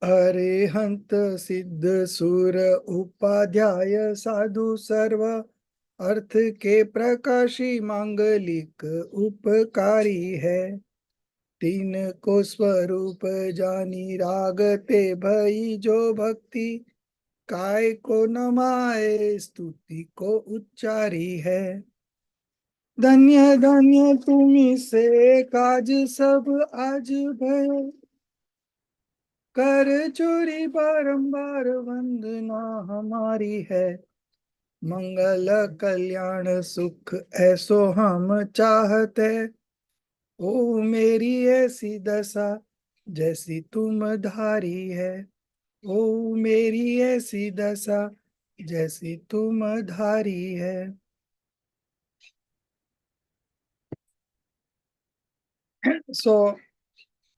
अरिहंत सिद्ध सुर उपाध्याय साधु सर्व अर्थ के प्रकाशी मांगलिक उपकारी है। तीन को स्वरूप जानी रागते भई जो भक्ति काय को नमाए स्तुति को उच्चारी है। धन्य धन्य तुम्ही से काज सब आज भयो कर चोरी बारंबार वंदना हमारी है। मंगल कल्याण सुख ऐसो हम चाहते ओ मेरी ऐसी दशा जैसी तुम धारी है। ओ मेरी ऐसी दशा जैसी तुम धारी है। So,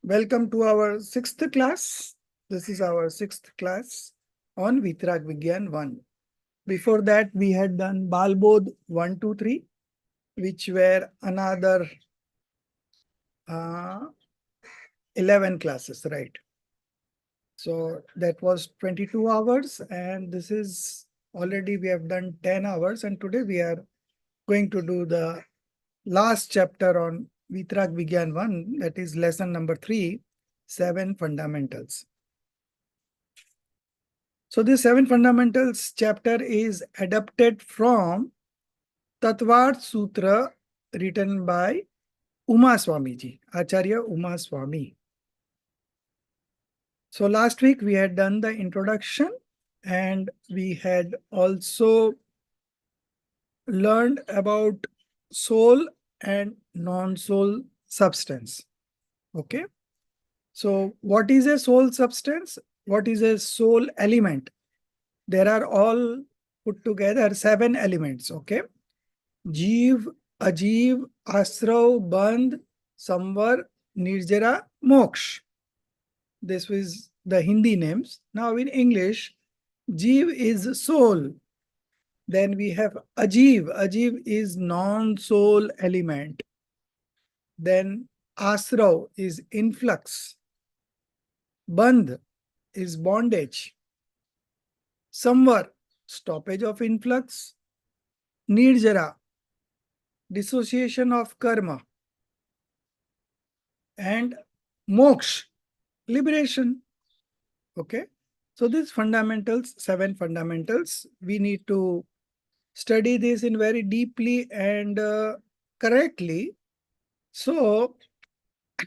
welcome to our sixth class. This is our sixth class on Vitrag Vigyan 1. Before that, we had done Balbodh 1, 2, 3, which were another 11 classes, right? So that was 22 hours, and this is already we have done 10 hours, and today we are going to do the last chapter on Vitrag Vigyan 1, that is lesson number 3, 7 fundamentals. So this 7 fundamentals chapter is adapted from Tattvard Sutra written by Uma Swamiji, Acharya Uma Swami. So last week we had done the introduction and we had also learned about soul and non-soul substance. Okay. So what is a soul substance? What is a soul element? There are all put together 7 elements. Okay. Jeev, Ajeev, Asrav, Bandh, Samvar, Nirjara, Moksha. This was the Hindi names. Now in English, Jeev is soul. Then we have Ajeev. Ajeev is non-soul element. Then Asrav is influx. Bandh is bondage. Samvar, stoppage of influx. Nirjara, dissociation of karma. And Moksha, liberation. Okay. So these fundamentals, 7 fundamentals, we need to study this in very deeply and correctly. So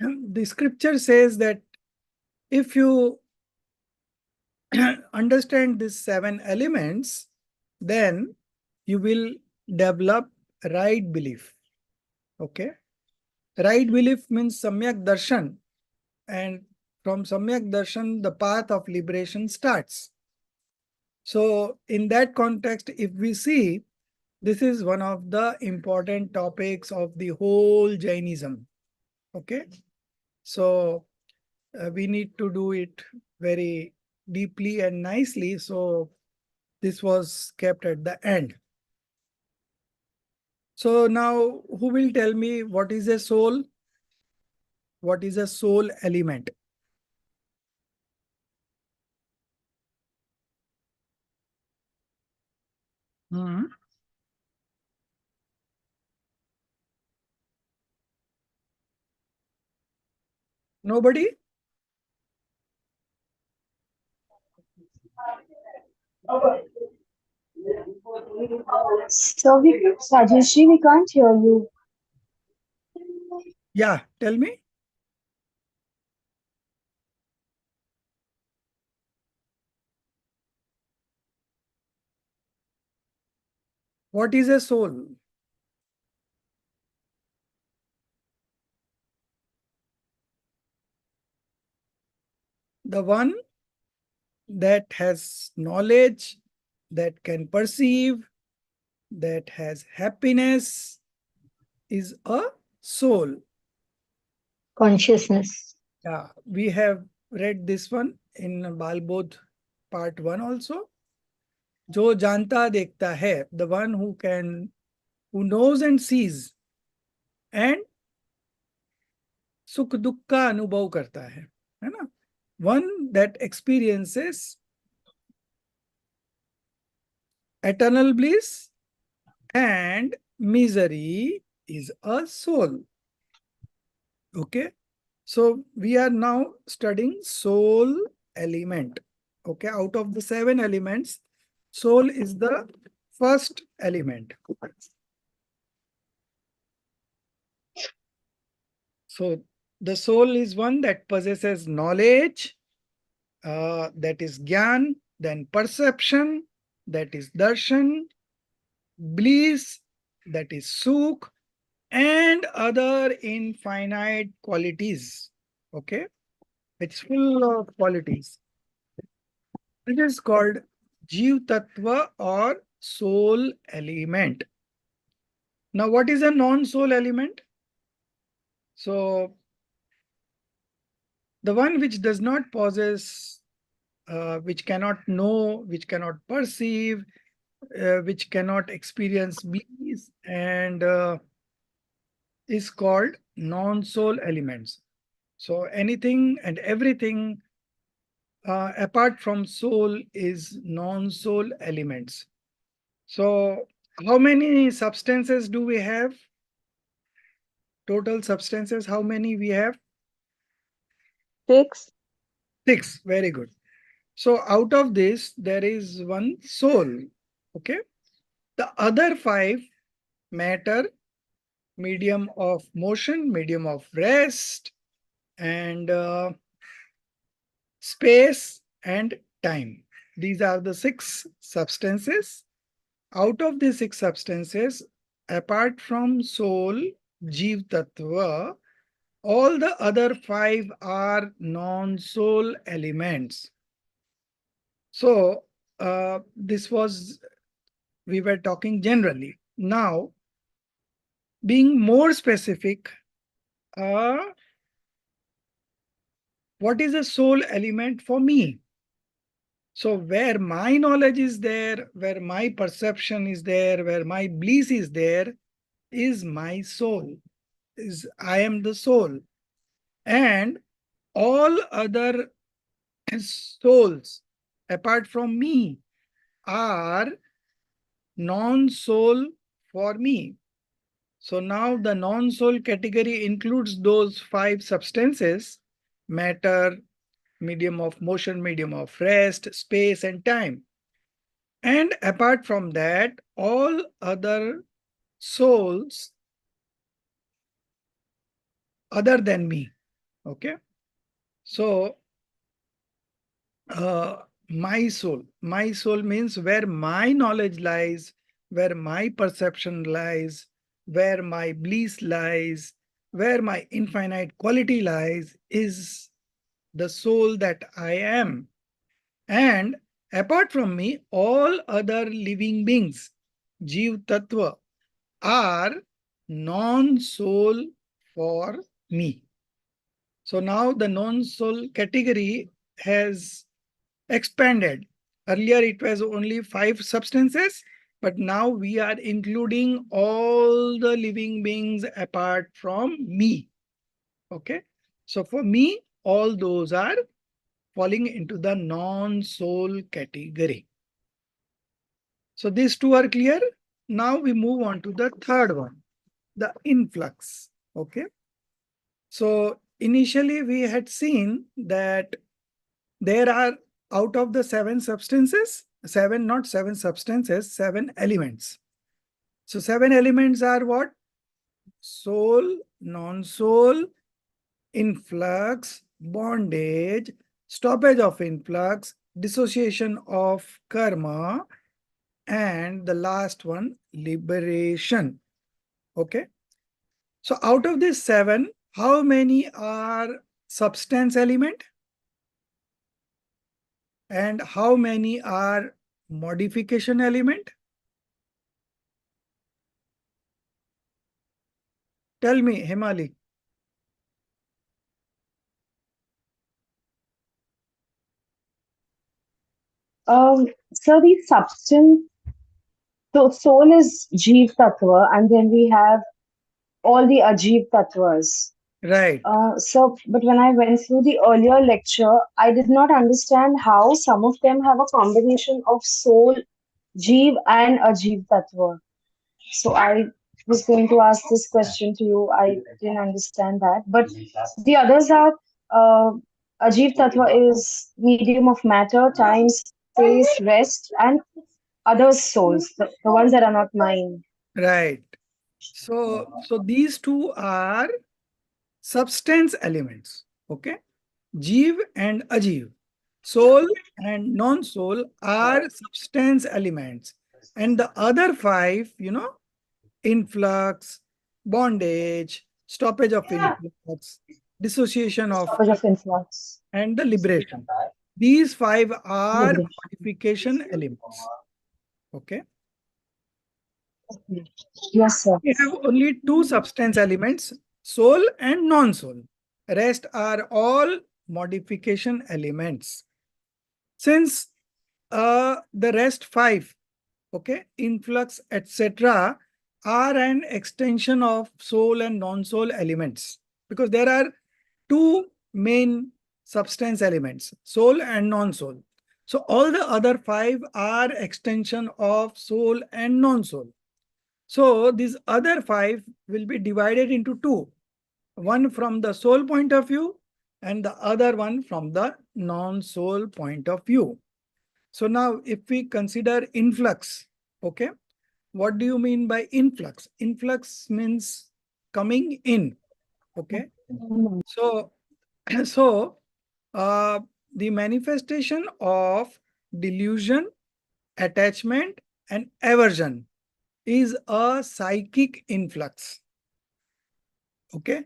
the scripture says that if you understand these 7 elements, then you will develop right belief. Okay. Right belief means Samyak Darshan, and from Samyak Darshan, the path of liberation starts. So in that context, if we see, this is one of the important topics of the whole Jainism. Okay. So we need to do it very deeply and nicely. So this was kept at the end. So now who will tell me what is a soul? What is a soul element? Hmm. Nobody? So, Rajeshri, we can't hear you. Yeah, tell me. What is a soul? The one that has knowledge, that can perceive, that has happiness is a soul. Consciousness. Yeah, we have read this one in Balbodh part 1 also. जो जानता देखता है, the one who knows and sees and सुख दुख का अनुभव करता है ना? One that experiences eternal bliss and misery is a soul. Okay. So we are now studying soul element. Okay. Out of the 7 elements, soul is the first element. So the soul is one that possesses knowledge, that is gyan, then perception, that is darshan, bliss, that is sukh, and other infinite qualities. Okay, it's full of qualities. It is called Jeev Tattva or soul element. Now, what is a non-soul element? So, the one which does not possess, which cannot know, which cannot perceive, which cannot experience bliss, and is called non-soul elements. So, anything and everything apart from soul is non-soul elements. So, how many substances do we have? Total substances, how many we have? 6. 6. Very good. So, out of this, there is one soul. Okay. The other 5 matter, medium of motion, medium of rest, and space and time. These are the 6 substances. Out of the 6 substances, apart from soul, Jeev Tattva, all the other 5 are non-soul elements. So, this was, we were talking generally. Now, being more specific, what is a soul element for me? So, where my knowledge is there, where my perception is there, where my bliss is there, is my soul. Is I am the soul. And all other souls apart from me are non-soul for me. So now the non-soul category includes those 5 substances: matter, medium of motion, medium of rest, space, and time. And apart from that, all other souls other than me. Okay. So uh, my soul means where my knowledge lies, where my perception lies, where my bliss lies, where my infinite quality lies, is the soul that I am. And apart from me, all other living beings, Jeev Tattva, are non-soul for me. So now the non-soul category has expanded. Earlier it was only 5 substances, but now we are including all the living beings apart from me. Okay. So for me, all those are falling into the non-soul category. So these 2 are clear. Now we move on to the third one, the influx. Okay. So initially we had seen that there are, out of the 7 substances, 7, not 7 substances, 7 elements. So 7 elements are what? Soul, non-soul, influx, bondage, stoppage of influx, dissociation of karma, and the last one, liberation. Okay. So out of these 7, how many are substance element? And how many are modification element? Tell me, Himali. So the substance, so soul is Jeev Tattva, and then we have all the Ajeev Tattvas. Right. So, but when I went through the earlier lecture, I did not understand how some of them have a combination of soul, Jeev, and Ajeev Tattva. So I was going to ask this question to you. I didn't understand that. But the others are uh, Ajeev Tattva is medium of matter, time, space, rest, and others' souls, the ones that are not mine. Right. So these two are substance elements. Okay. Jeev and Ajeev. Soul and non-soul are substance elements. And the other five, influx, bondage, stoppage of influx, dissociation of Stoppage of influx. and the liberation. These five are Liberation. modification elements. Okay. Yes, sir. We have only two substance elements, soul and non-soul. Rest are all modification elements. Since the rest five, okay, influx, etc., are an extension of soul and non-soul elements, because there are two main substance elements, soul and non-soul. So all the other five are extension of soul and non-soul. So these other five will be divided into two, one from the soul point of view and the other one from the non-soul point of view. So now if we consider influx, okay, what do you mean by influx? Influx means coming in, okay. So, so uh, the manifestation of delusion, attachment, and aversion is a psychic influx. Okay.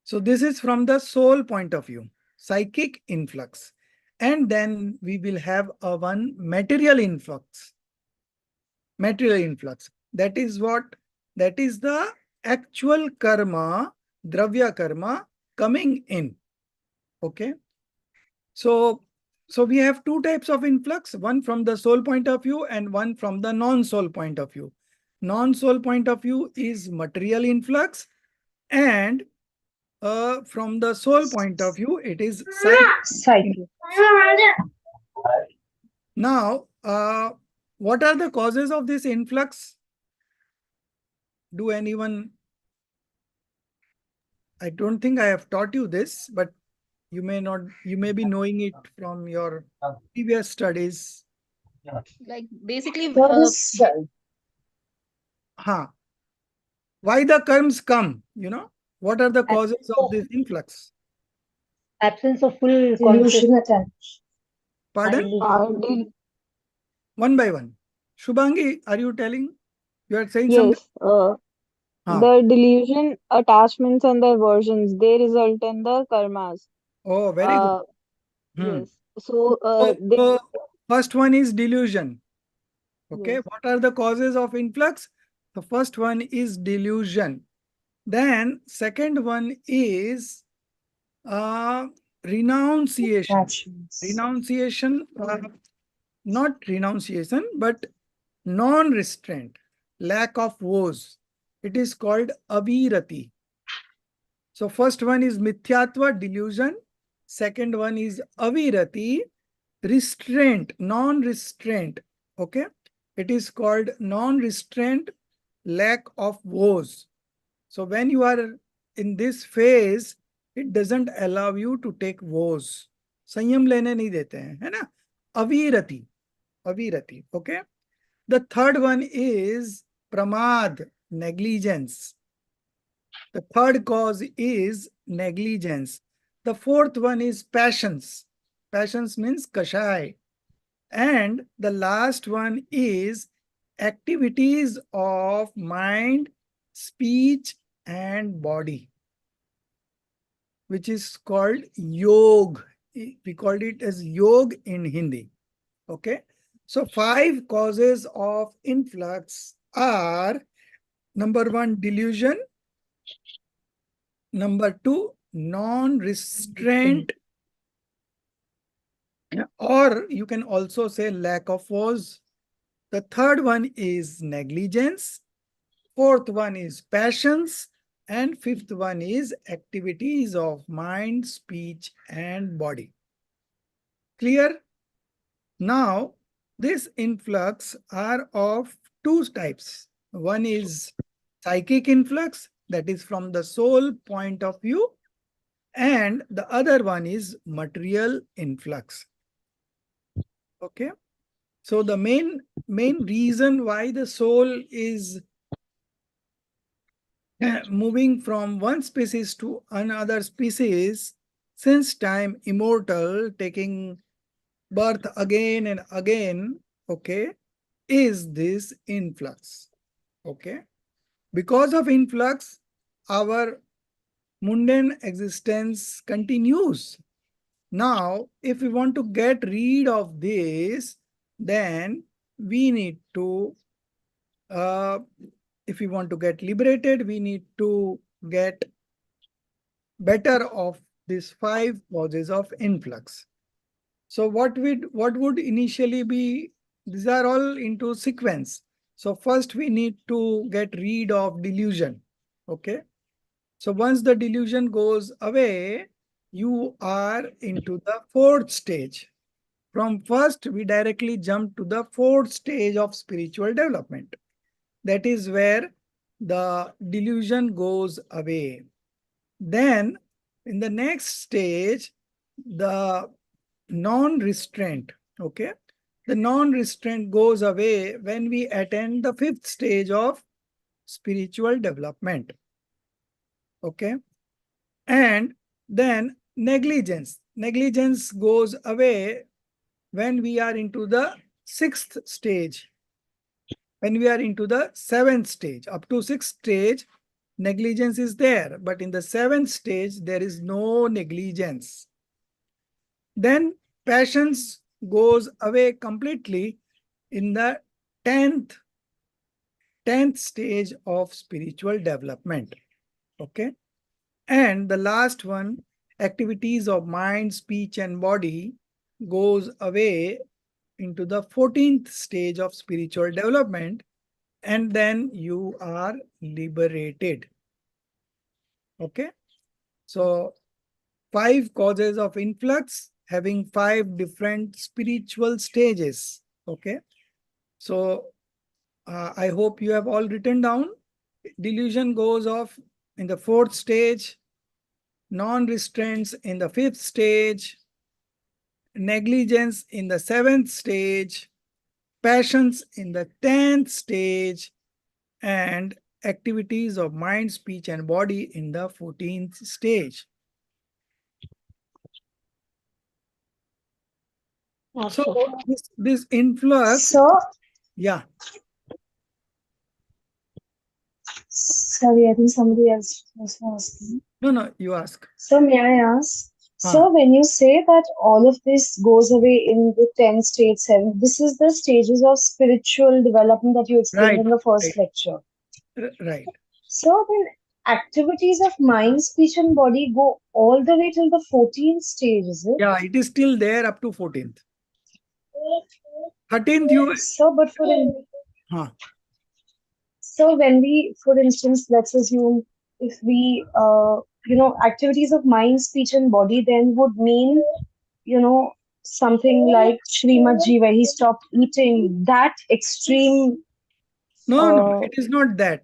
So this is from the soul point of view, psychic influx. And then we will have a one material influx. Material influx. That is what? That is the actual karma, dravya karma coming in. Okay. So, so we have two types of influx, one from the soul point of view and one from the non-soul point of view. Non-soul point of view is material influx, and from the soul point of view, it is psychic. Psyche. Now, what are the causes of this influx? Do anyone? I don't think I have taught you this, but you may not, you may be knowing it from your previous studies. Like basically, So this Huh. Why the karms come? What are the causes Absence of of, this influx? absence of full delusion attempt. Pardon? consciousness. One by one. Shubhangi, are you telling? You are saying something? Yes, Huh. the delusion, attachments, and the aversions, they result in the karmas. Oh, very good. Uh, Hmm. yes. So, they, So first one is delusion. Okay. yes. What are the causes of influx? The first one is delusion. Then second one is uh, renunciation. Attachments. Renunciation, not renunciation, but non-restraint, lack of woes. It is called avirati. So first one is mithyatva, delusion. Second one is avirati, restraint, non-restraint. Okay. It is called non-restraint, lack of woes. So when you are in this phase, it doesn't allow you to take woes. संयम लेने नहीं देते हैं, है ना? अवीरति, अवीरति. Okay. The third one is pramad, negligence. The third cause is negligence. The fourth one is passions. Passions means kashai. And the last one is activities of mind, speech, and body, which is called yog. We called it as yog in Hindi. Okay. So 5 causes of influx are: number 1, delusion; number 2, non-restraint, or you can also say lack of force. The third one is negligence. Fourth one is passions. And fifth one is activities of mind, speech, and body. Clear? Now, this influx are of two types. One is psychic influx, that is from the soul point of view, and the other one is material influx. Okay. So the main reason why the soul is moving from one species to another species, since time immortal, taking birth again and again, okay, is this influx. Okay. Because of influx, our mundane existence continues. Now, if we want to get rid of this, then we need to, if we want to get liberated, we need to get better of these 5 causes of influx. So what would initially be, these are all into sequence. So first we need to get rid of delusion. Okay. So once the delusion goes away, you are into the 4th stage. From first, we directly jump to the 4th stage of spiritual development. That is where the delusion goes away. Then, in the next stage, the non-restraint, okay? The non-restraint goes away when we attain the 5th stage of spiritual development, okay? And then negligence. Negligence goes away when we are into the 6th stage. When we are into the 7th stage, up to 6th stage, negligence is there. But in the 7th stage, there is no negligence. Then passions goes away completely in the 10th stage of spiritual development. Okay. And the last one, activities of mind, speech, and body goes away into the 14th stage of spiritual development, and then you are liberated. Okay. So 5 causes of influx having 5 different spiritual stages. Okay. So I hope you have all written down. Delusion goes off in the 4th stage, non-restraints in the 5th stage, negligence in the 7th stage, passions in the 10th stage, and activities of mind, speech, and body in the 14th stage. So Okay. this influx, So, yeah, sorry, I think somebody else was asking. no, you ask. So, may I ask? Huh. So, when you say that all of this goes away in the 10 state 7, this is the stages of spiritual development that you explained Right, in the right, first lecture. right. So, then activities of mind, speech, and body go all the way till the 14th stage, is it? Yeah, it is still there up to 14th. 13th, you, So, but huh. so when we, for instance, let's assume if we, activities of mind, speech, and body then would mean, something like Srimad Ji, where he stopped eating, that extreme. No, Uh, it is not that.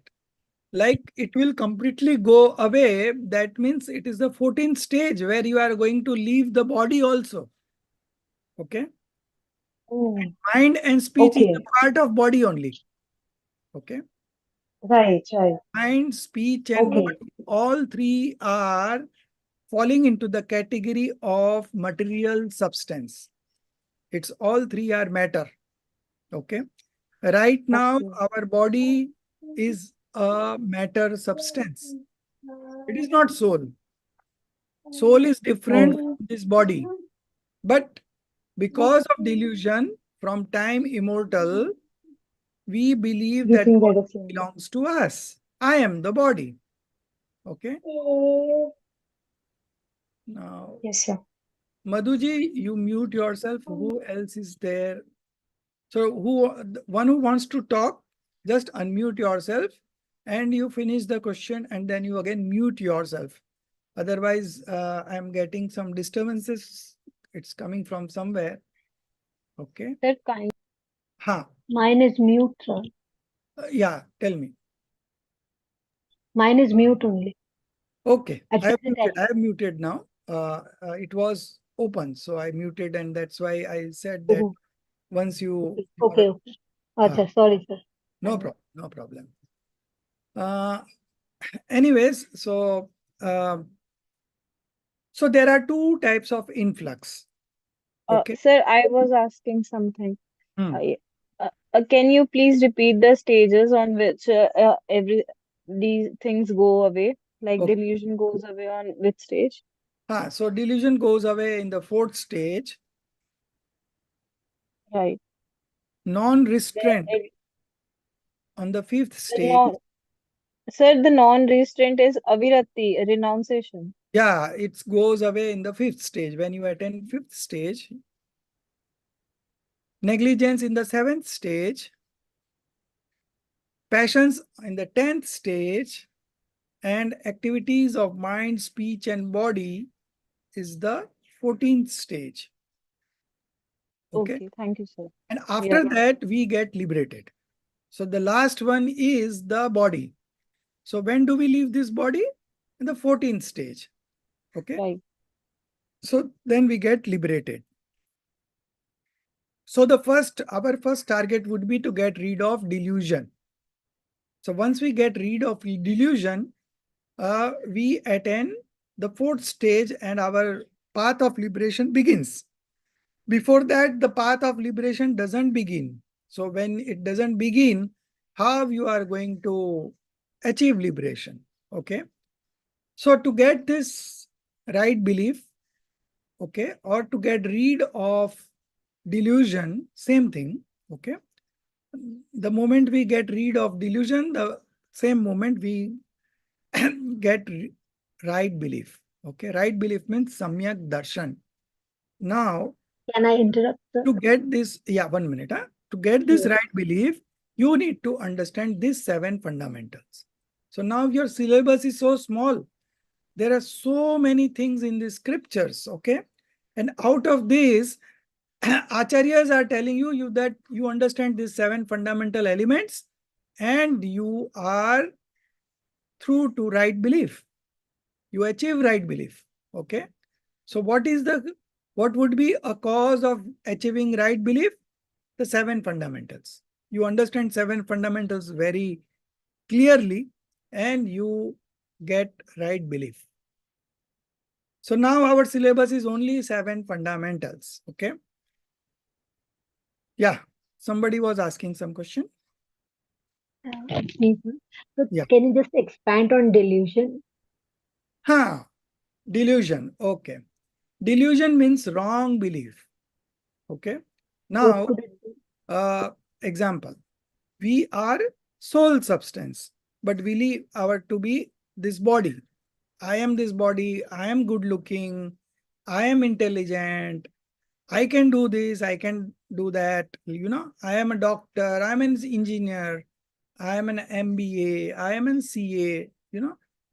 Like it will completely go away. That means it is the 14th stage where you are going to leave the body also. Okay. oh, Mind and speech is a okay, part of body only. Okay. right, right, Mind, speech, and okay, body, all 3 are falling into the category of material substance. It's all 3 are matter. Okay. Right now, okay. our body is a matter substance. It is not soul. Soul is different Oh, from this body. But because of delusion, from time immortal, we believe you that think they're body the same? belongs to us. I am the body. Okay. Now, Yes, sir. Madhuji, you mute yourself. Who else is there? So, one who wants to talk, just unmute yourself and you finish the question and then you again mute yourself. Otherwise, I'm getting some disturbances. It's coming from somewhere. Okay. Sir, kind. Ha. Mine is mute, sir. Yeah, tell me. Mine is mute only. Okay, At present, I have muted now. It was open, so I muted, and that's why I said that oh, once you, okay, okay. Acha, sorry, sir. no problem, no problem. Anyways, so there are two types of influx. Okay. Sir, I was asking something. Hmm. Can you please repeat the stages on which every these things go away? Like Okay. delusion goes away on which stage? So delusion goes away in the fourth stage. Right. Non-restraint The, on the fifth the stage. non, sir, the non-restraint is avirati, renunciation. Yeah, it goes away in the fifth stage. When you attain fifth stage, negligence in the seventh stage, passions in the 10th stage, and activities of mind, speech, and body is the 14th stage. Okay. Okay, thank you, sir. And after Yeah. that, we get liberated. So the last one is the body. So when do we leave this body? In the 14th stage. Okay. Right. So then we get liberated. So our first target would be to get rid of delusion. So once we get rid of delusion, we attain the fourth stage and our path of liberation begins. Before that, the path of liberation doesn't begin. So when it doesn't begin, how you are going to achieve liberation? Okay. So to get this right belief, okay, or to get rid of delusion, same thing. Okay. The moment we get rid of delusion, the same moment we get right belief. Okay, right belief means samyak darshan. Now, Can I interrupt, sir? to get this, yeah, 1 minute. To get this Yes. right belief, you need to understand these 7 fundamentals. So now your syllabus is so small. There are so many things in the scriptures, okay? And out of this, acharyas are telling you that you understand these 7 fundamental elements and you are through to right belief. You achieve right belief. Okay. So what would be a cause of achieving right belief? The 7 fundamentals. You understand 7 fundamentals very clearly and you get right belief. So now our syllabus is only 7 fundamentals. Okay. Yeah. Somebody was asking some question. It's me, sir. So Yeah. can you just expand on delusion? Delusion. Okay. Delusion means wrong belief. Okay. What Now, could it be? example, we are soul substance, but we leave our to be this body. I am this body. I am good looking. I am intelligent. I can do this. I can do that. I am a doctor. I'm an engineer. I am an MBA. I am an CA.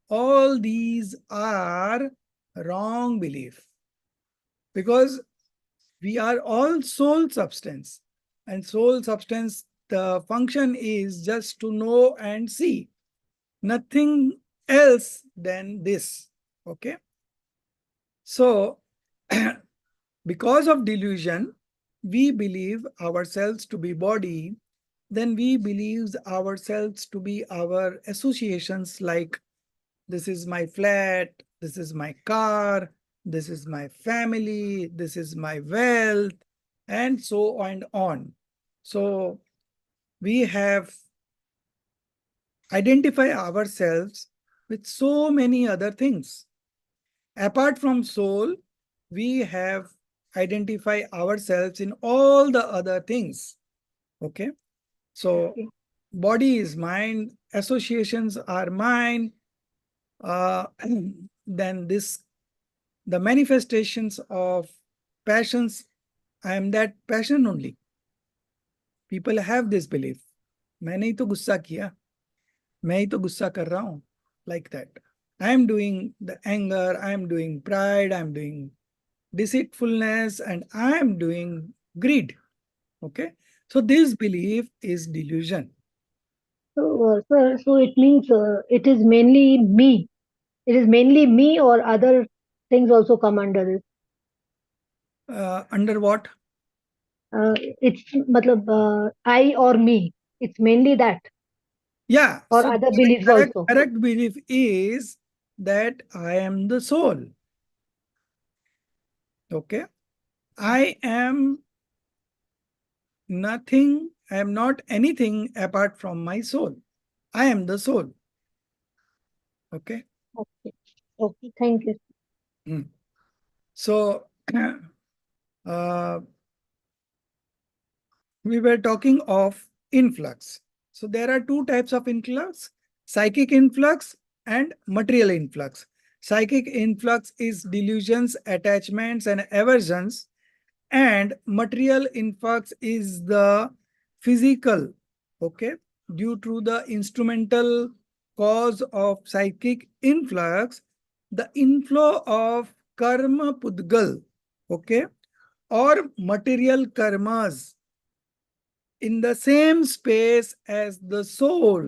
All these are wrong belief because we are all soul substance, and soul substance, the function is just to know and see, nothing else than this. Okay. So because of delusion, we believe ourselves to be body, then we believe ourselves to be our associations like this is my flat, this is my car, this is my family, this is my wealth, and so on and on. So we have identified ourselves with so many other things. Apart from soul, we have identified ourselves in all the other things. Okay. So Okay. body is mine, associations are mine, then the manifestations of passions, I am that passion only. People have this belief. मैंने ही तो गुस्सा किया. मैं ही तो गुस्सा कर रहा हूं, like that. I am doing the anger, I am doing pride, I am doing deceitfulness, and I am doing greed. Okay, so this belief is delusion. So, sir, so it means it is mainly me. It is mainly me, or other things also come under this. Under what? It's matlab, I or me. It's mainly that, Yeah, or so other the beliefs correct, also. correct belief is that I am the soul. Okay, I am nothing, I am not anything apart from my soul. I am the soul. Okay. Okay. Okay. Thank you. Hmm. So, uh, we were talking of influx. So there are two types of influx, psychic influx and material influx. Psychic influx is delusions, attachments, and aversions, and material influx is the physical, okay, due to the instrumental cause of psychic influx, the inflow of karma pudgal, okay, or material karmas in the same space as the soul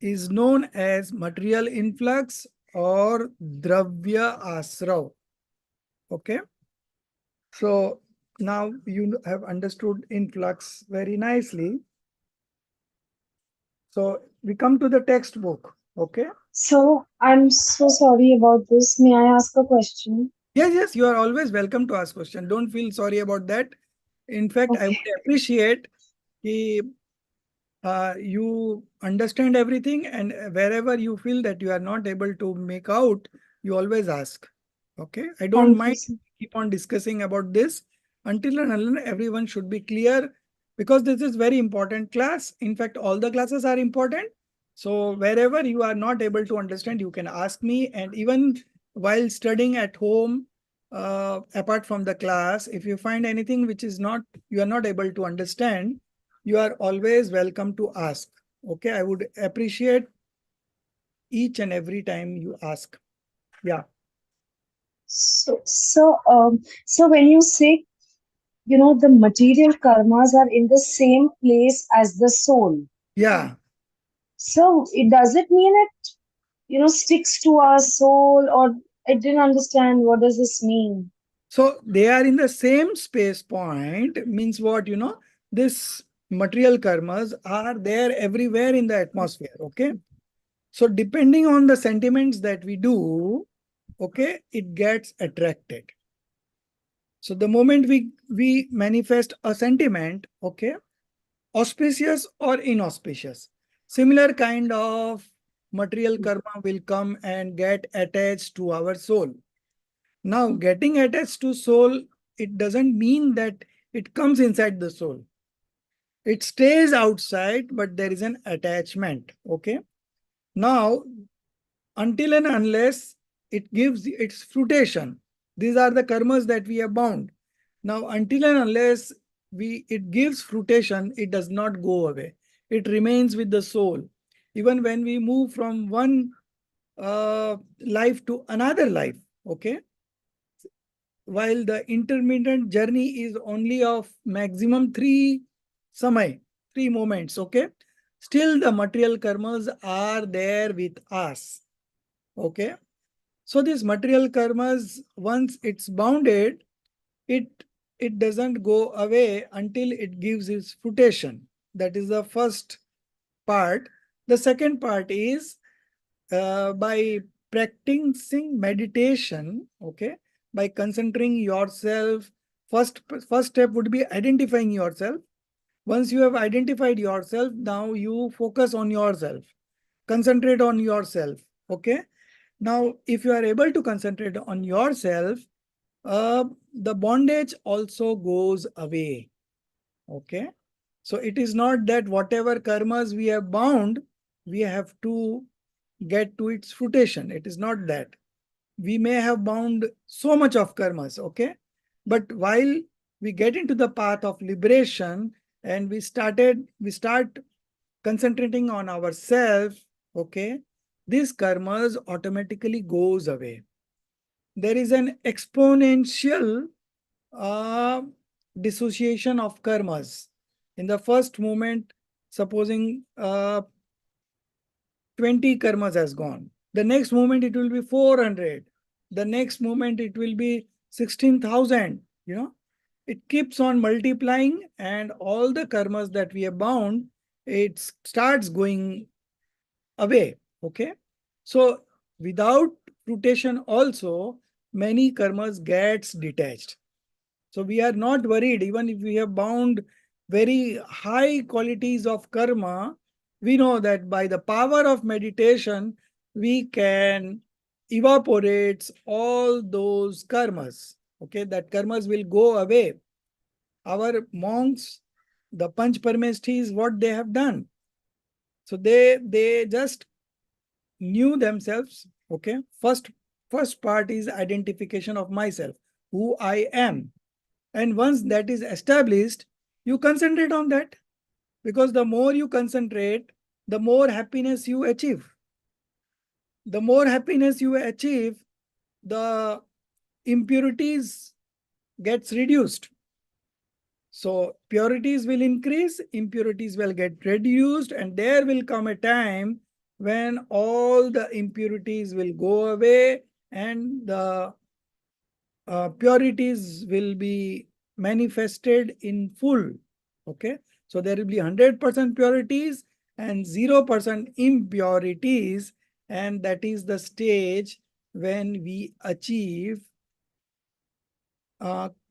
is known as material influx or dravya asrav. Okay, so now you have understood influx very nicely. So we come to the textbook. Okay. So I'm so sorry about this. May I ask a question? Yes, you are always welcome to ask question. Don't feel sorry about that. In fact, I Okay. would appreciate कि you understand everything, and wherever you feel that you are not able to make out, you always ask. Okay, I don't Thank you, mind sir. keep on discussing about this until and unless everyone should be clear, because this is very important class. In fact, all the classes are important. So wherever you are not able to understand, you can ask me, and even while studying at home, apart from the class, if you find anything which is not, you are not able to understand, you are always welcome to ask. Okay, I would appreciate each and every time you ask. Yeah. So when you say, the material karmas are in the same place as the soul. Yeah. So does it mean it, sticks to our soul, or I didn't understand what does this mean? So they are in the same space point, means what, this material karmas are there everywhere in the atmosphere. Okay. So depending on the sentiments that we do, okay, it gets attracted. So the moment we manifest a sentiment, okay, auspicious or inauspicious, similar kind of material karma will come and get attached to our soul. Now, getting attached to soul, it doesn't mean that it comes inside the soul. It stays outside, but there is an attachment. Okay. Now, until and unless it gives its fruition, these are the karmas that we have bound. Now, until and unless it gives fruition, it does not go away. It remains with the soul. Even when we move from one life to another life, okay, while the intermittent journey is only of maximum three moments, okay, still the material karmas are there with us. Okay. So these material karmas, once it's bounded, it it doesn't go away until it gives its fruition. That is the first part. The second part is by practicing meditation, okay, by concentrating yourself. First step would be identifying yourself. Once you have identified yourself, now you focus on yourself, concentrate on yourself. Okay. Now, if you are able to concentrate on yourself, the bondage also goes away. Okay. So it is not that whatever karmas we have bound, we have to get to its fruition. It is not that. We may have bound so much of karmas, okay? But while we get into the path of liberation and we start concentrating on ourselves, okay, this karmas automatically goes away. There is an exponential dissociation of karmas. In the first moment, supposing 20 karmas has gone. The next moment it will be 400. The next moment it will be 16,000. You know, it keeps on multiplying, and all the karmas that we have bound, it starts going away. Okay. So without rotation also, many karmas gets detached. So we are not worried, even if we have bound very high qualities of karma, we know that by the power of meditation, we can evaporate all those karmas. Okay, that karmas will go away. Our monks, the Panch Parmeshthis, what they have done. So they just knew themselves. Okay, first part is identification of myself, who I am. And once that is established, you concentrate on that, because the more you concentrate, the more happiness you achieve. The more happiness you achieve, the impurities gets reduced. So purities will increase, impurities will get reduced, and there will come a time when all the impurities will go away and the purities will be manifested in full. Okay, so there will be 100% purities and 0% impurities, and that is the stage when we achieve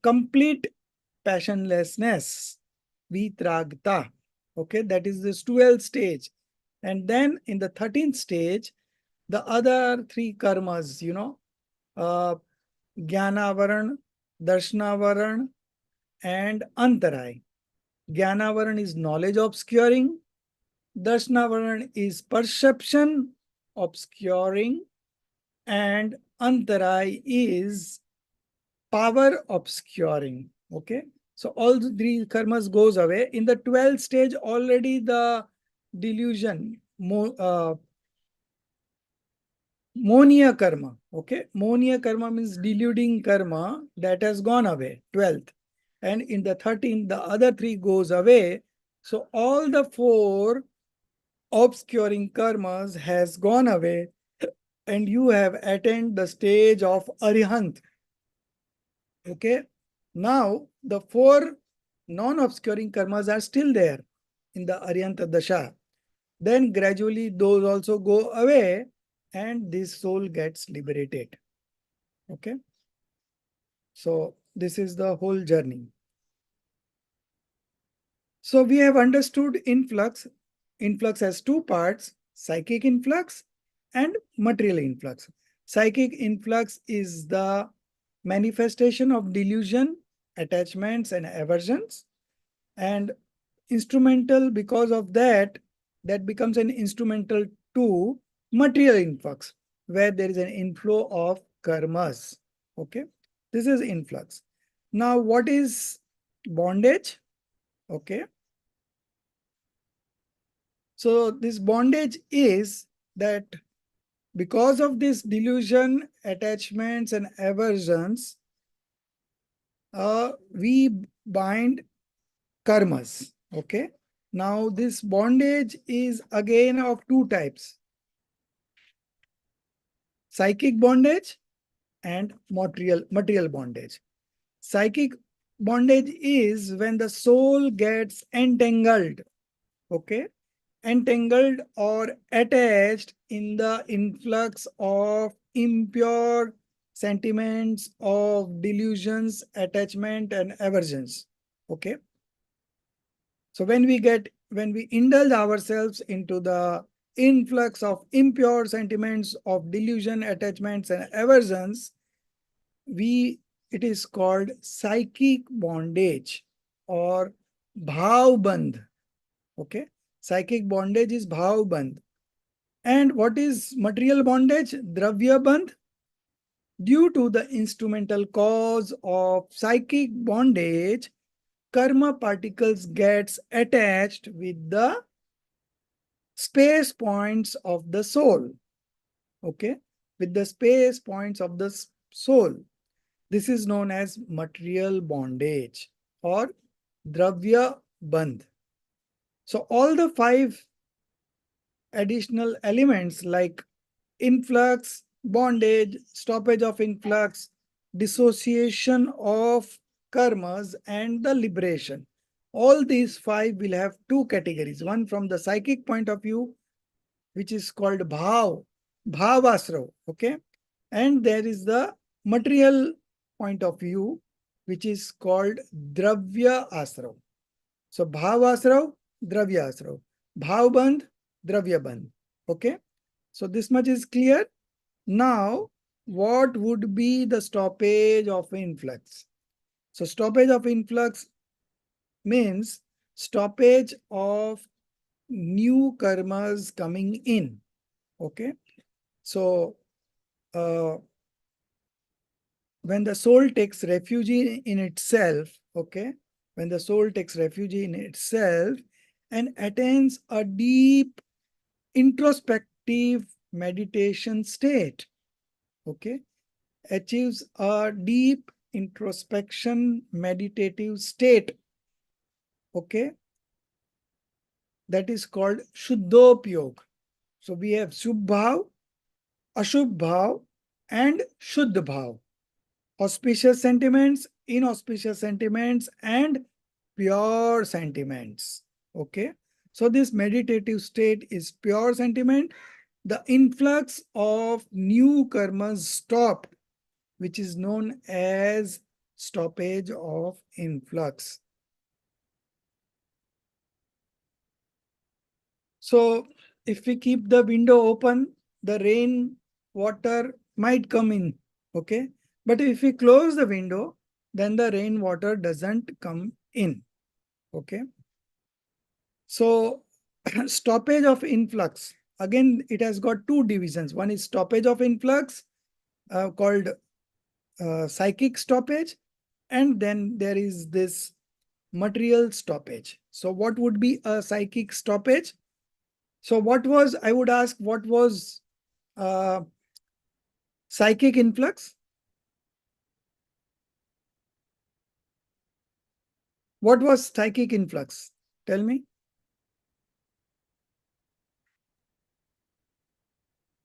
complete passionlessness, vitragta. Okay, that is this 12th stage. And then in the 13th stage, the other three karmas, uh, Jnanavaran, Darshanavaran, and Antarai. Jnanavaran is knowledge obscuring. Darshanavaran is perception obscuring. And Antarai is power obscuring. Okay. So all the three karmas goes away. In the 12th stage, already the delusion, Monia karma. Okay. Monia karma means deluding karma, that has gone away, 12th. And in the 13th, the other three goes away. So all the four obscuring karmas has gone away, and you have attained the stage of Arihant. Okay. Now the four non-obscuring karmas are still there in the Arihanta Dasha. Then gradually those also go away, and this soul gets liberated. Okay. So this is the whole journey. So we have understood influx. Influx has two parts, psychic influx and material influx. Psychic influx is the manifestation of delusion, attachments, and aversions. And instrumental, because of that, that becomes an instrumental to material influx, where there is an inflow of karmas. Okay, this is influx. Now, what is bondage? Okay, so this bondage is that because of this delusion, attachments, and aversions, we bind karmas. Okay. Now this bondage is again of two types: psychic bondage and material bondage. Psychic bondage is when the soul gets entangled. Okay. Entangled or attached in the influx of impure sentiments of delusions, attachment, and aversions. Okay. So when we indulge ourselves into the influx of impure sentiments of delusion, attachments, and aversions, it is called psychic bondage or bhav-bandh. Okay. Psychic bondage is bhav-bandh. And what is material bondage? Dravya-bandh. Due to the instrumental cause of psychic bondage, karma particles gets attached with the space points of the soul. Okay, with the space points of the soul. This is known as material bondage or dravya bandh. So all the 5 additional elements like influx, bondage, stoppage of influx, dissociation of karmas, and the liberation. All these 5 will have 2 categories. One from the psychic point of view, which is called bhavasrav, okay? And there is the material point of view, which is called dravya asrav. So bhavasrav, dravya asrav. Bhavbandh, dravya bandh. Okay? So this much is clear. Now, what would be the stoppage of influx? So stoppage of influx means stoppage of new karmas coming in. Okay? So when the soul takes refuge in itself, okay, when the soul takes refuge in itself and attains a deep introspective meditation state, okay, achieves a deep introspection meditative state, okay, that is called Shuddhopyog. So we have Shubh Bhav, Ashubh Bhav, and Shuddh Bhav. Auspicious sentiments, inauspicious sentiments, and pure sentiments. Okay. So this meditative state is pure sentiment. The influx of new karmas stopped, which is known as stoppage of influx. So if we keep the window open, the rain water might come in. Okay. But if we close the window, then the rainwater doesn't come in. Okay. So stoppage of influx. Again, it has got 2 divisions. One is stoppage of influx called psychic stoppage. And then there is this material stoppage. So what would be a psychic stoppage? So I would ask, what was psychic influx? What was psychic influx? Tell me.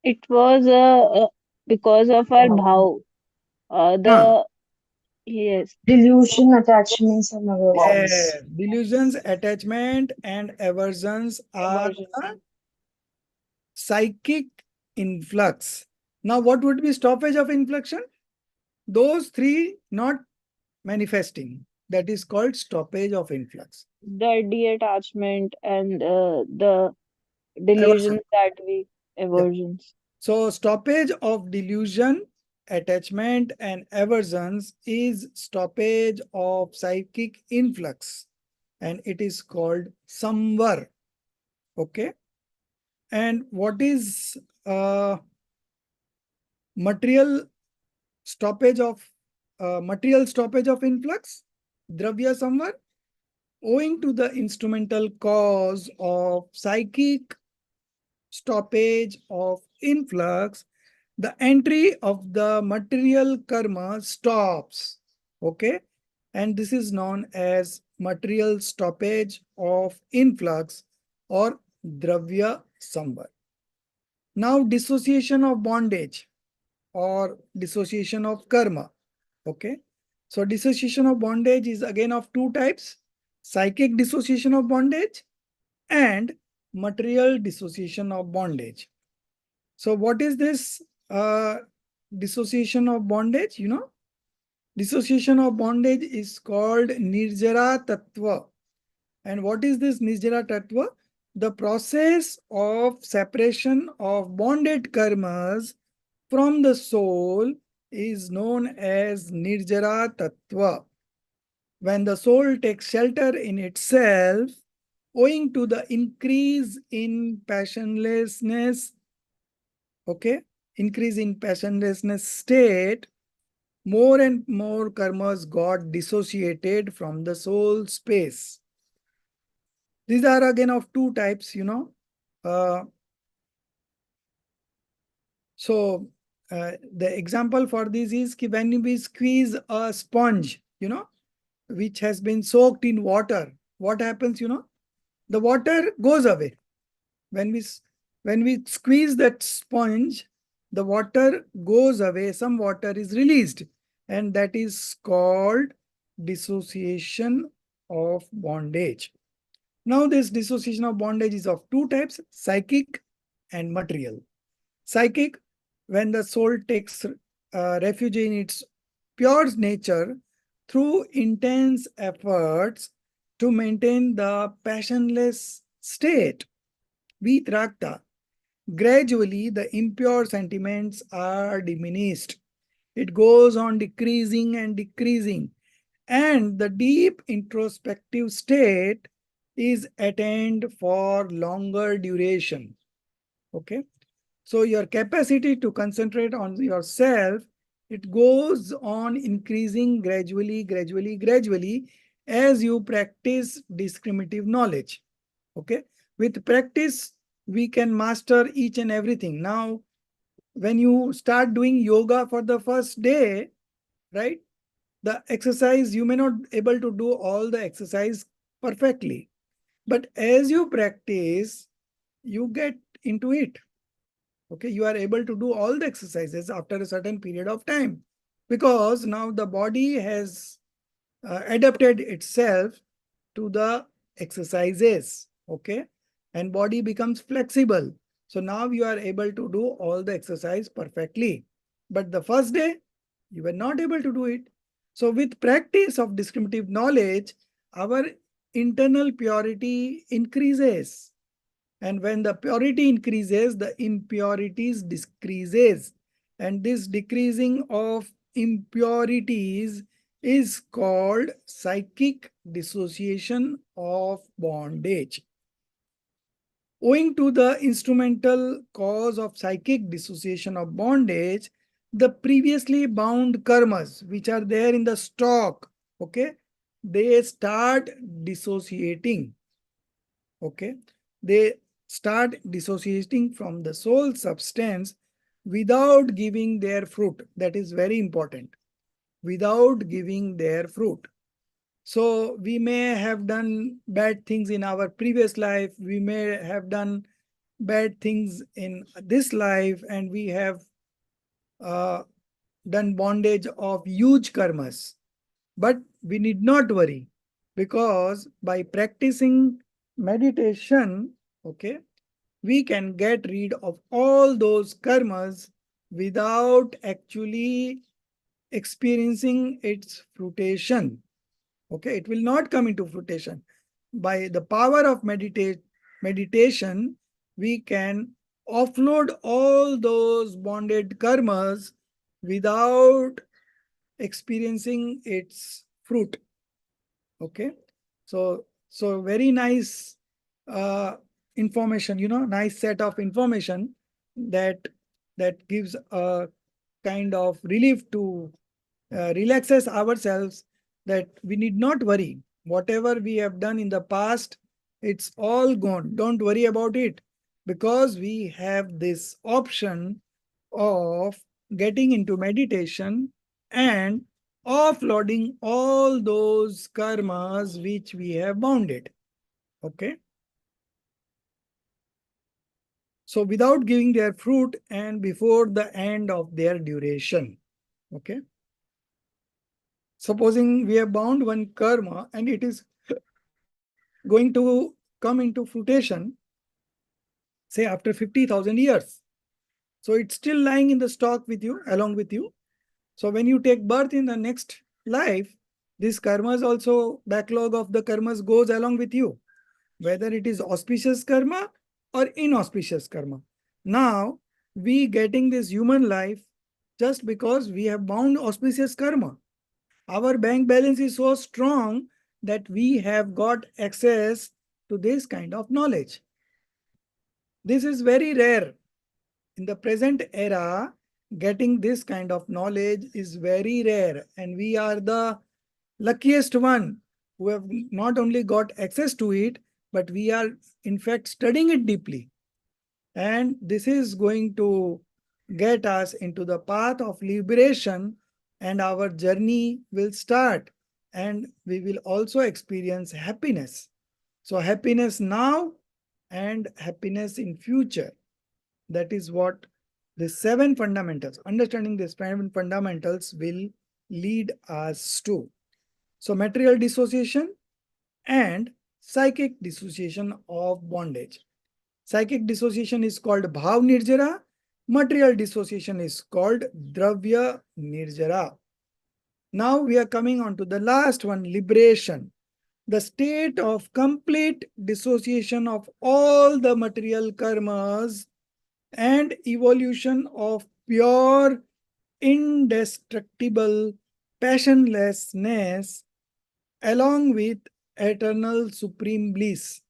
It was because of our bhav. Huh. Yes, Delusion, attachments, and aversions. Delusions, attachment, and aversions are aversions. the psychic influx. Now, what would be stoppage of inflection? Those 3 not manifesting. That is called stoppage of influx. The detachment and the Aversion. delusions that we Yeah. aversions. So, stoppage of delusion, attachment, and aversions is stoppage of psychic influx, and it is called samvar. Okay. And what is material stoppage of influx? Dravya samvar. Owing to the instrumental cause of psychic stoppage of influx, the entry of the material karma stops. Okay. And this is known as material stoppage of influx or dravya samvar. Now, dissociation of bondage or dissociation of karma. Okay. So dissociation of bondage is again of 2 types: psychic dissociation of bondage and material dissociation of bondage. So what is this dissociation of bondage? Dissociation of bondage is called nirjara tattva. And what is this nirjara tattva? The process of separation of bonded karmas from the soul is known as nirjara tattva. When the soul takes shelter in itself, owing to the increase in passionlessness, okay, increase in passionlessness state, more and more karmas got dissociated from the soul space. These are again of 2 types, Uh, so the example for this is when we squeeze a sponge, which has been soaked in water, what happens, the water goes away. When we squeeze that sponge, the water goes away, some water is released, and that is called dissociation of bondage. Now this dissociation of bondage is of two types, psychic and material. Psychic, when the soul takes refuge in its pure nature through intense efforts to maintain the passionless state. Vitrakta. Gradually, the impure sentiments are diminished. It goes on decreasing and decreasing, and the deep introspective state is attained for longer duration. Okay. So your capacity to concentrate on yourself, it goes on increasing gradually, gradually, gradually as you practice discriminative knowledge. Okay. With practice, we can master each and everything. Now, when you start doing yoga for the first day, right, the exercise, you may not able to do all the exercise perfectly. But as you practice, you get into it. Okay, you are able to do all the exercises after a certain period of time, because now the body has adapted itself to the exercises. Okay, and body becomes flexible. So now you are able to do all the exercise perfectly. But the first day, you were not able to do it. So with practice of discriminative knowledge, our internal purity increases. And when the purity increases, the impurities decreases. And this decreasing of impurities is called psychic dissociation of bondage. Owing to the instrumental cause of psychic dissociation of bondage, the previously bound karmas, which are there in the stock, okay, they start dissociating. Okay, they start dissociating from the soul substance without giving their fruit. That is very important. Without giving their fruit. So we may have done bad things in our previous life. We may have done bad things in this life, and we have done bondage of huge karmas. But we need not worry, because by practicing meditation, okay, we can get rid of all those karmas without actually experiencing its fruition. Okay, it will not come into fruition. By the power of meditation, we can offload all those bonded karmas without experiencing its fruit. Okay, so very nice information, nice set of information that gives a kind of relief to relaxes ourselves, that we need not worry. Whatever we have done in the past, it's all gone. Don't worry about it, because we have this option of getting into meditation and offloading all those karmas which we have bounded. Okay. So without giving their fruit and before the end of their duration. Okay. Supposing we have bound one karma and it is going to come into fruition, say after 50,000 years. So it's still lying in the stock with you, along with you. So when you take birth in the next life, this karmas also, backlog of the karmas goes along with you, whether it is auspicious karma or inauspicious karma. Now, we getting this human life just because we have bound auspicious karma. Our bank balance is so strong that we have got access to this kind of knowledge. This is very rare. In the present era, getting this kind of knowledge is very rare, and we are the luckiest one who have not only got access to it, but we are in fact studying it deeply. And this is going to get us into the path of liberation, and our journey will start, and we will also experience happiness. So happiness now and happiness in future. That is what the 7 fundamentals, understanding the 7 fundamentals will lead us to. So material dissociation and psychic dissociation of bondage. Psychic dissociation is called Bhav Nirjara. Material dissociation is called Dravya Nirjara. Now we are coming on to the last one, liberation. The state of complete dissociation of all the material karmas and evolution of pure, indestructible passionlessness along with eternal supreme bliss,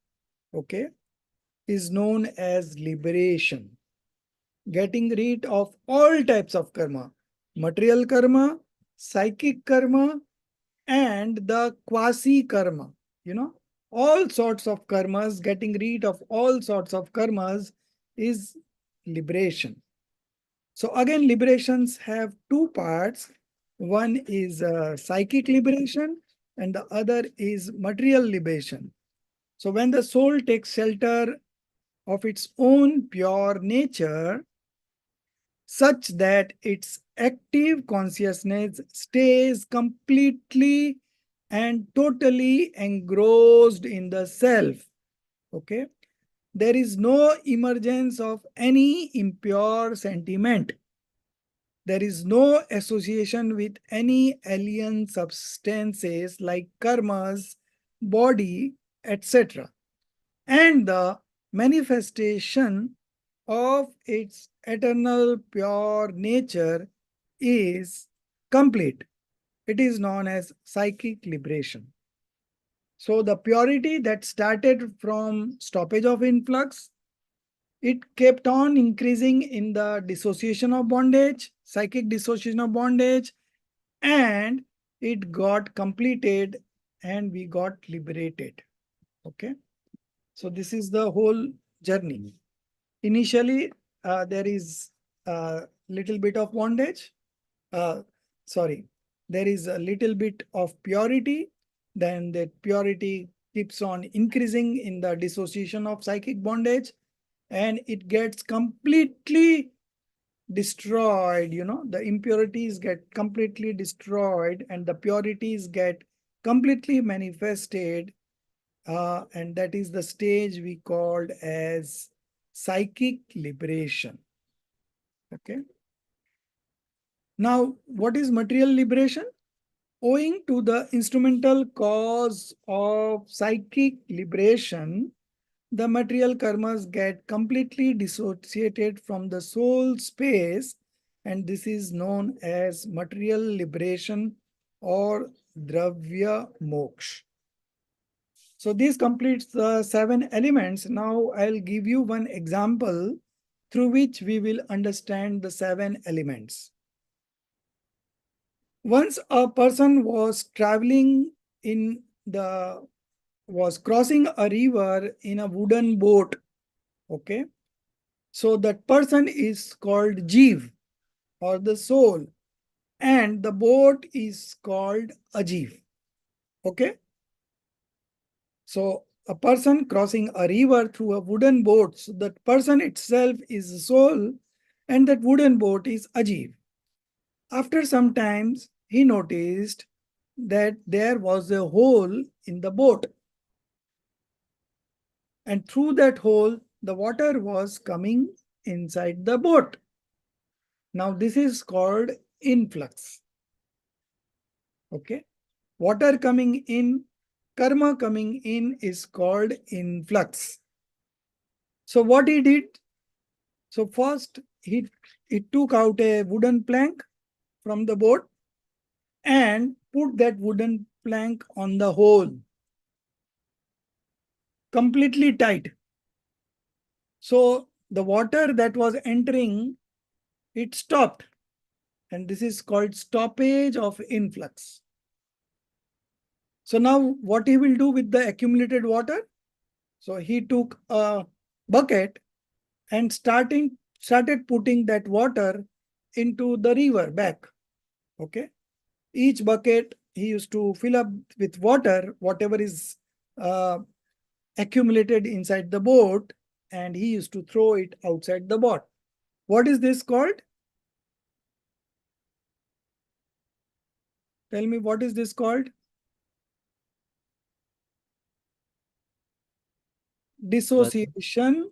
okay, is known as liberation. Getting rid of all types of karma, material karma, psychic karma, and the quasi karma, all sorts of karmas, getting rid of all sorts of karmas is liberation. So again, liberations have 2 parts. One is psychic liberation and the other is material liberation. So when the soul takes shelter of its own pure nature, such that its active consciousness stays completely and totally engrossed in the self, okay? There is no emergence of any impure sentiment. There is no association with any alien substances like karmas, body, etc. And the manifestation of its eternal pure nature is complete. It is known as psychic liberation. So the purity that started from stoppage of influx, it kept on increasing in the dissociation of bondage, psychic dissociation of bondage, and it got completed and we got liberated. Okay. So this is the whole journey. Initially, there is a little bit of bondage. There is a little bit of purity. Then that purity keeps on increasing in the dissociation of psychic bondage, and it gets completely destroyed. The impurities get completely destroyed and the purities get completely manifested. And that is the stage we called as psychic liberation. Okay. Now, what is material liberation? Owing to the instrumental cause of psychic liberation, the material karmas get completely dissociated from the soul space, and this is known as material liberation or Dravya Moksha. So this completes the 7 elements. Now I'll give you one example through which we will understand the 7 elements. Once a person was crossing a river in a wooden boat. Okay. So that person is called Jeev or the soul, and the boat is called Ajeev. Okay. So a person crossing a river through a wooden boat, so that person itself is the soul and that wooden boat is Ajeev. After some times, he noticed that there was a hole in the boat. And through that hole, the water was coming inside the boat. Now this is called influx. Okay. Water coming in, karma coming in is called influx. So what he did? So first he took out a wooden plank from the boat and put that wooden plank on the hole, completely tight. So the water that was entering, it stopped. And this is called stoppage of influx. So now what he will do with the accumulated water? So he took a bucket and started putting that water into the river back. Okay. Each bucket he used to fill up with water, whatever is accumulated inside the boat, and he used to throw it outside the boat. What is this called? Tell me, what is this called? Dissociation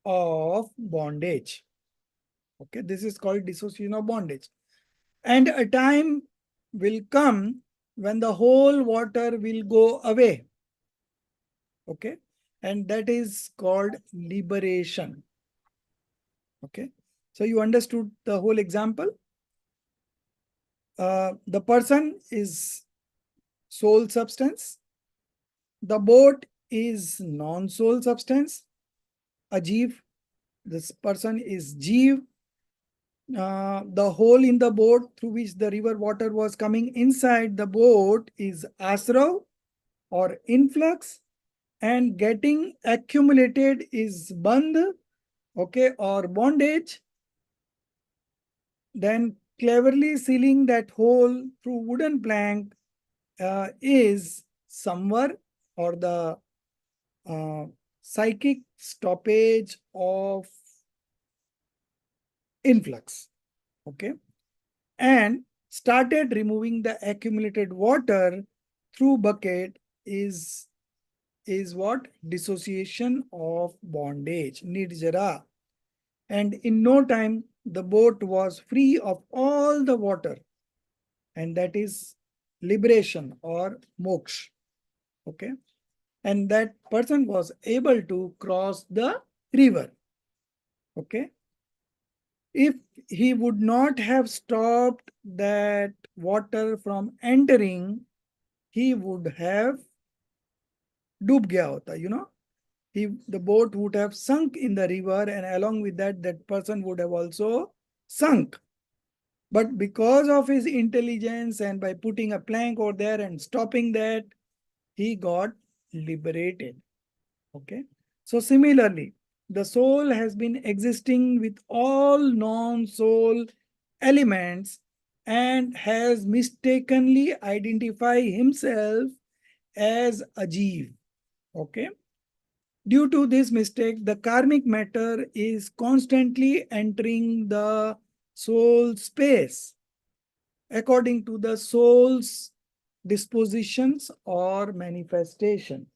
of bondage. Okay, this is called dissociation of bondage. And a time will come when the whole water will go away. Okay, and that is called liberation. Okay, so you understood the whole example. The person is soul substance. The boat is non-soul substance. Ajiv, this person is Jeev. The hole in the boat through which the river water was coming inside the boat is Asrav or influx, and getting accumulated is Bandh, okay, or bondage. Then cleverly sealing that hole through wooden plank is Samvar, or the psychic stoppage of influx. Okay. And started removing the accumulated water through bucket is what? Dissociation of bondage, nirjara. And in no time, the boat was free of all the water. And that is liberation or moksha. Okay. And that person was able to cross the river. Okay. If he would not have stopped that water from entering, he would have डूब गया होता, you know. The boat would have sunk in the river, and along with that, that person would have also sunk. But because of his intelligence and by putting a plank over there and stopping that, he got liberated. Okay. So similarly, the soul has been existing with all non-soul elements and has mistakenly identified himself as a Jeev. Okay. Due to this mistake, the karmic matter is constantly entering the soul space according to the soul's dispositions or manifestation.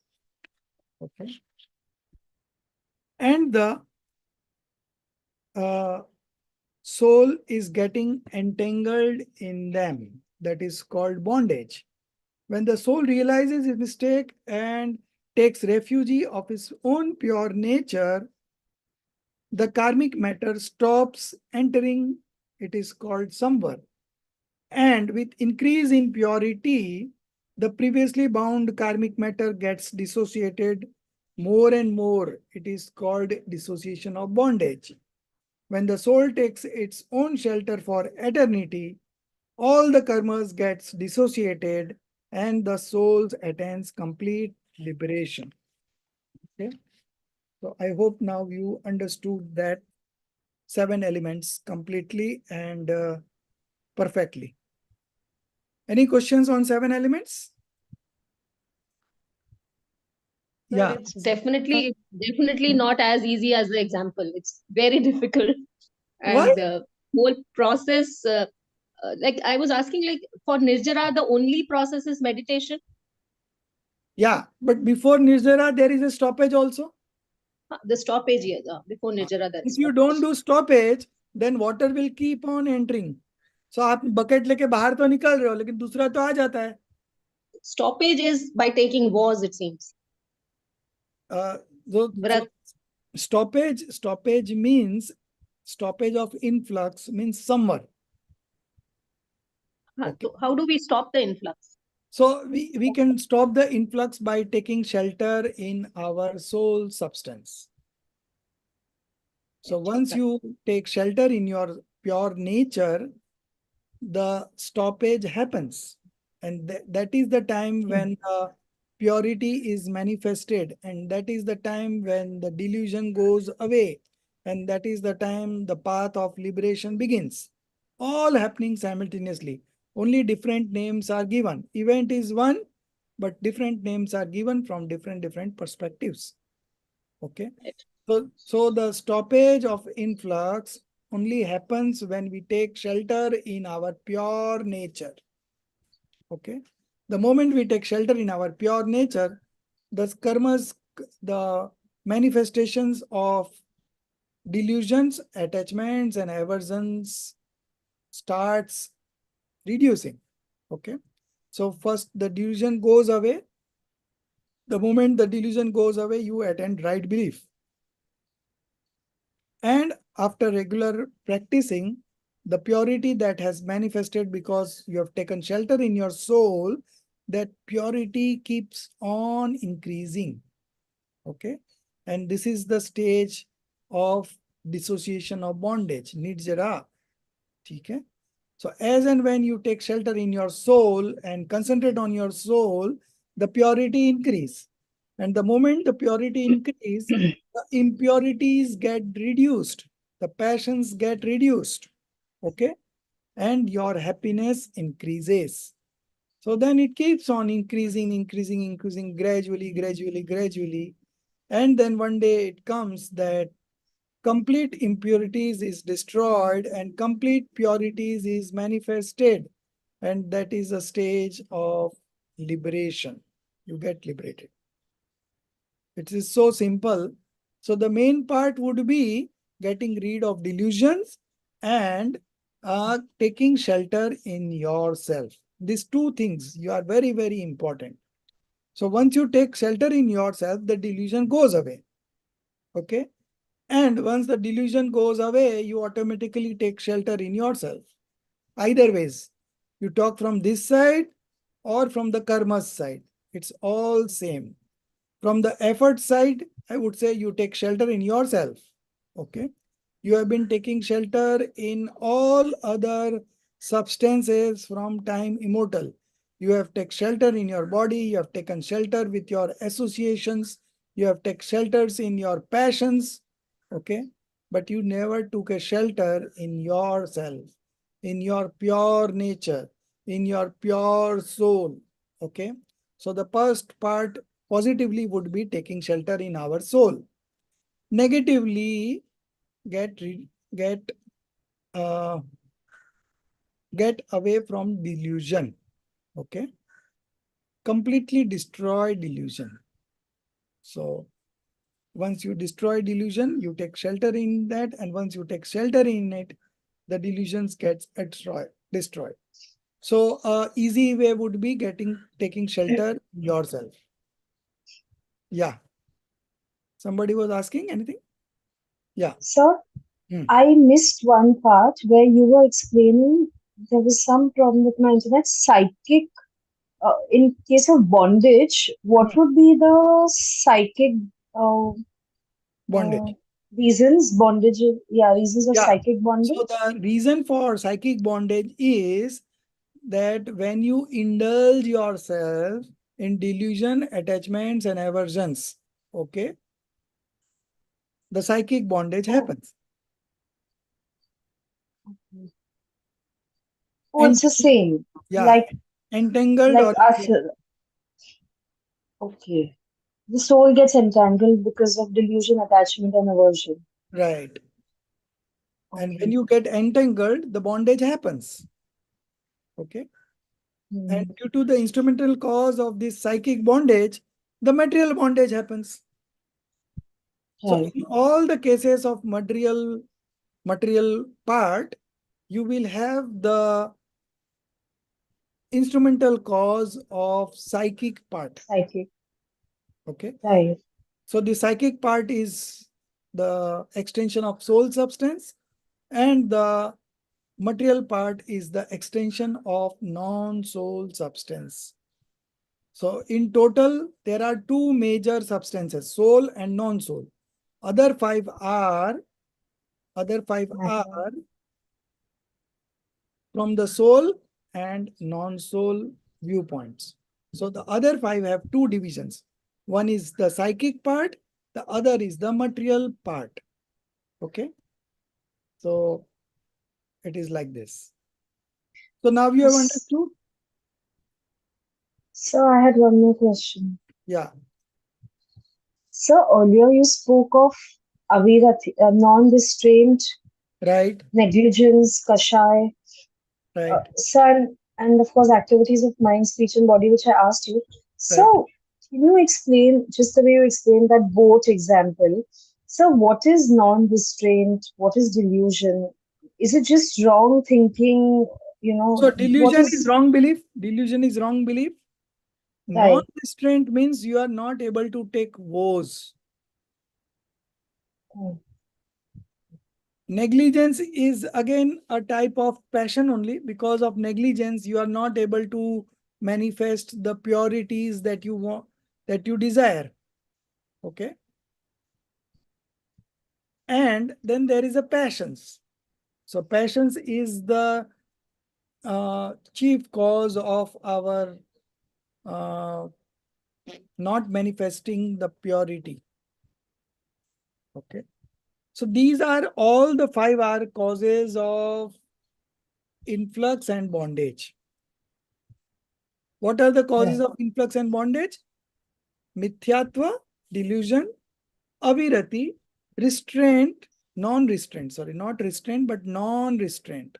Okay. And the soul is getting entangled in them. That is called bondage. When the soul realizes his mistake and takes refuge of his own pure nature, the karmic matter stops entering. It is called samvar. And with increase in purity, the previously bound karmic matter gets dissociated more and more. It is called dissociation of bondage. When the soul takes its own shelter for eternity, all the karmas gets dissociated and the soul attains complete liberation. Okay. So I hope now you understood that 7 elements completely and perfectly. Any questions on 7 elements? Sir, Yeah. it's definitely not as easy as the example. It's very difficult, Why? and the whole process. Like I was asking, like for Nirjara, the only process is meditation. Yeah, but before Nirjara, there is a stoppage also. The stoppage here, before Nirjara, there is If you don't do stoppage, then water will keep on entering. So आप bucket लेके बाहर तो निकल रहे हो, लेकिन दूसरा तो आ जाता है. stoppage is by taking vows, it seems. So Vrat. stoppage means stoppage of influx means summer. Okay. So how do we stop the influx? So we can stop the influx by taking shelter in our soul substance. So once you take shelter in your pure nature, the stoppage happens. And that is the time when the purity is manifested. And that is the time when the delusion goes away. and that is the time the path of liberation begins. All happening simultaneously. Only different names are given. Event is one, but different names are given from different perspectives. Okay. Right. So the stoppage of influx only happens when we take shelter in our pure nature. Okay. The moment we take shelter in our pure nature, the karmas, the manifestations of delusions, attachments, and aversions starts reducing. Okay. So first the delusion goes away. The moment the delusion goes away, you attend right belief. And after regular practicing, the purity that has manifested because you have taken shelter in your soul, that purity keeps on increasing. Okay. And this is the stage of dissociation of bondage, nirjara. Okay. So as and when you take shelter in your soul and concentrate on your soul, the purity increase. And the moment the purity increase, the impurities get reduced, the passions get reduced. Okay. And your happiness increases. So then it keeps on increasing gradually. And then one day it comes that complete impurities is destroyed and complete purities is manifested. And that is a stage of liberation. You get liberated. It is so simple. So the main part would be getting rid of delusions and taking shelter in yourself. These two things you are very important. So once you take shelter in yourself, the delusion goes away. Okay. And once the delusion goes away, you automatically take shelter in yourself. Either ways, you talk from this side or from the karma side. It's all same. From the effort side, I would say you take shelter in yourself. Okay. You have been taking shelter in all other substances from time immortal. You have taken shelter in your body. You have taken shelter with your associations. You have taken shelters in your passions. Okay. But you never took a shelter in yourself, in your pure nature, in your pure soul. Okay. So the first part positively would be taking shelter in our soul. Negatively, get get uh, get away from delusion. Okay. Completely destroy delusion. So once you destroy delusion, you take shelter in that, and once you take shelter in it, the delusions gets destroyed. So easy way would be taking shelter yourself. Yeah. Somebody was asking anything? Yeah. Sir, Hmm. I missed one part where you were explaining there was some problem with my internet. Psychic, in case of bondage, what would be the psychic uh, uh, Bondage. reasons? Bondage, yeah, reasons of Yeah. psychic So bondage? the reason for psychic bondage is that when you indulge yourself in delusion, attachments, and aversions, okay, the psychic bondage Oh, happens. oh, And it's the same. yeah, Like, entangled like or us. Okay. The soul gets entangled because of delusion, attachment, and aversion. right. And when Okay. you get entangled, the bondage happens. Okay. And Hmm. due to the instrumental cause of this psychic bondage, the material bondage happens. So Right. in all the cases of material part, you will have the instrumental cause of psychic part. Psychic. Okay. Right. So the psychic part is the extension of soul substance, and the material part is the extension of non-soul substance. So in total, there are two major substances, soul and non-soul. Other five are Matter. from the soul and non-soul viewpoints. So the other five have two divisions. One is the psychic part, the other is the material part. Okay. So it is like this. So now you have Yes. understood? So I had one more question. Yeah. So earlier you spoke of avirati, non-restraint, Right. negligence, kashai, Right. so and of course activities of mind, speech, and body, which I asked you. Right. So can you explain just the way you explained that boat example? So what is non-restraint? What is delusion? Is it just wrong thinking? You So know, what delusion is is wrong belief. Delusion is wrong belief. right? Non-restraint means you are not able to take woes. Mm. Negligence is again a type of passion only. Because of negligence, you are not able to manifest the purities that you want, that you desire. Okay. And then there is a passions. So passions is the chief cause of our not manifesting the purity. Okay. So these are all the 5 causes of influx and bondage. What are the causes Right. of influx and bondage? Mithyatva, delusion, avirati, restraint, non-restraint, sorry, not restraint, but non-restraint.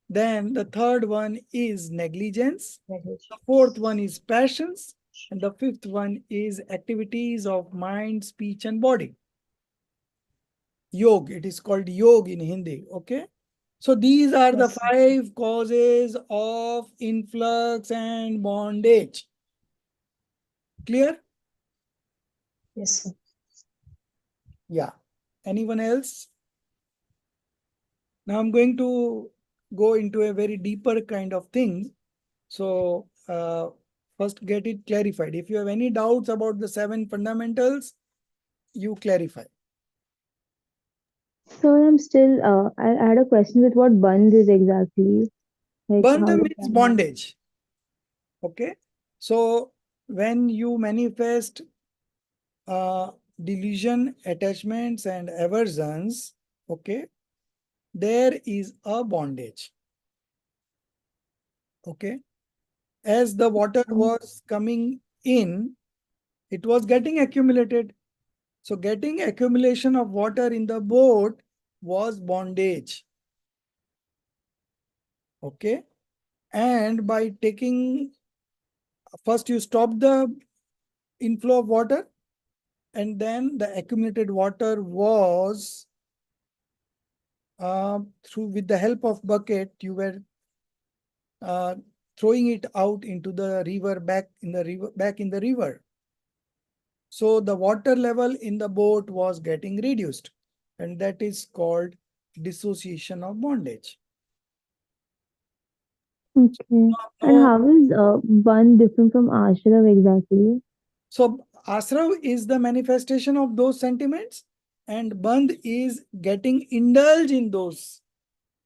Then the third one is negligence. The Negligence. fourth one is passions. And the fifth one is activities of mind, speech, and body. Yog, it is called yog in Hindi. Okay. So these are the Yes, sir. 5 causes of influx and bondage. Clear? Yes, sir. Yeah. Anyone else? Now I'm going to go into a very deeper kind of thing. So first get it clarified. If you have any doubts about the 7 fundamentals, you clarify. So I'm still, I had a question with what band is exactly. Like, how Bandha does means that work? bondage. Okay. So when you manifest delusion, attachments, and aversions, okay, there is a bondage. Okay. As the water Mm. was coming in, it was getting accumulated. So getting accumulation of water in the boat was bondage. Okay. And by taking, first you stop the inflow of water, and then the accumulated water was through, with the help of bucket, you were uh, throwing it out into the river, back in the river. So the water level in the boat was getting reduced, and that is called dissociation of bondage. Okay. And No, how is band different from ashram exactly? so asrav is the manifestation of those sentiments, and bandh is getting indulged in those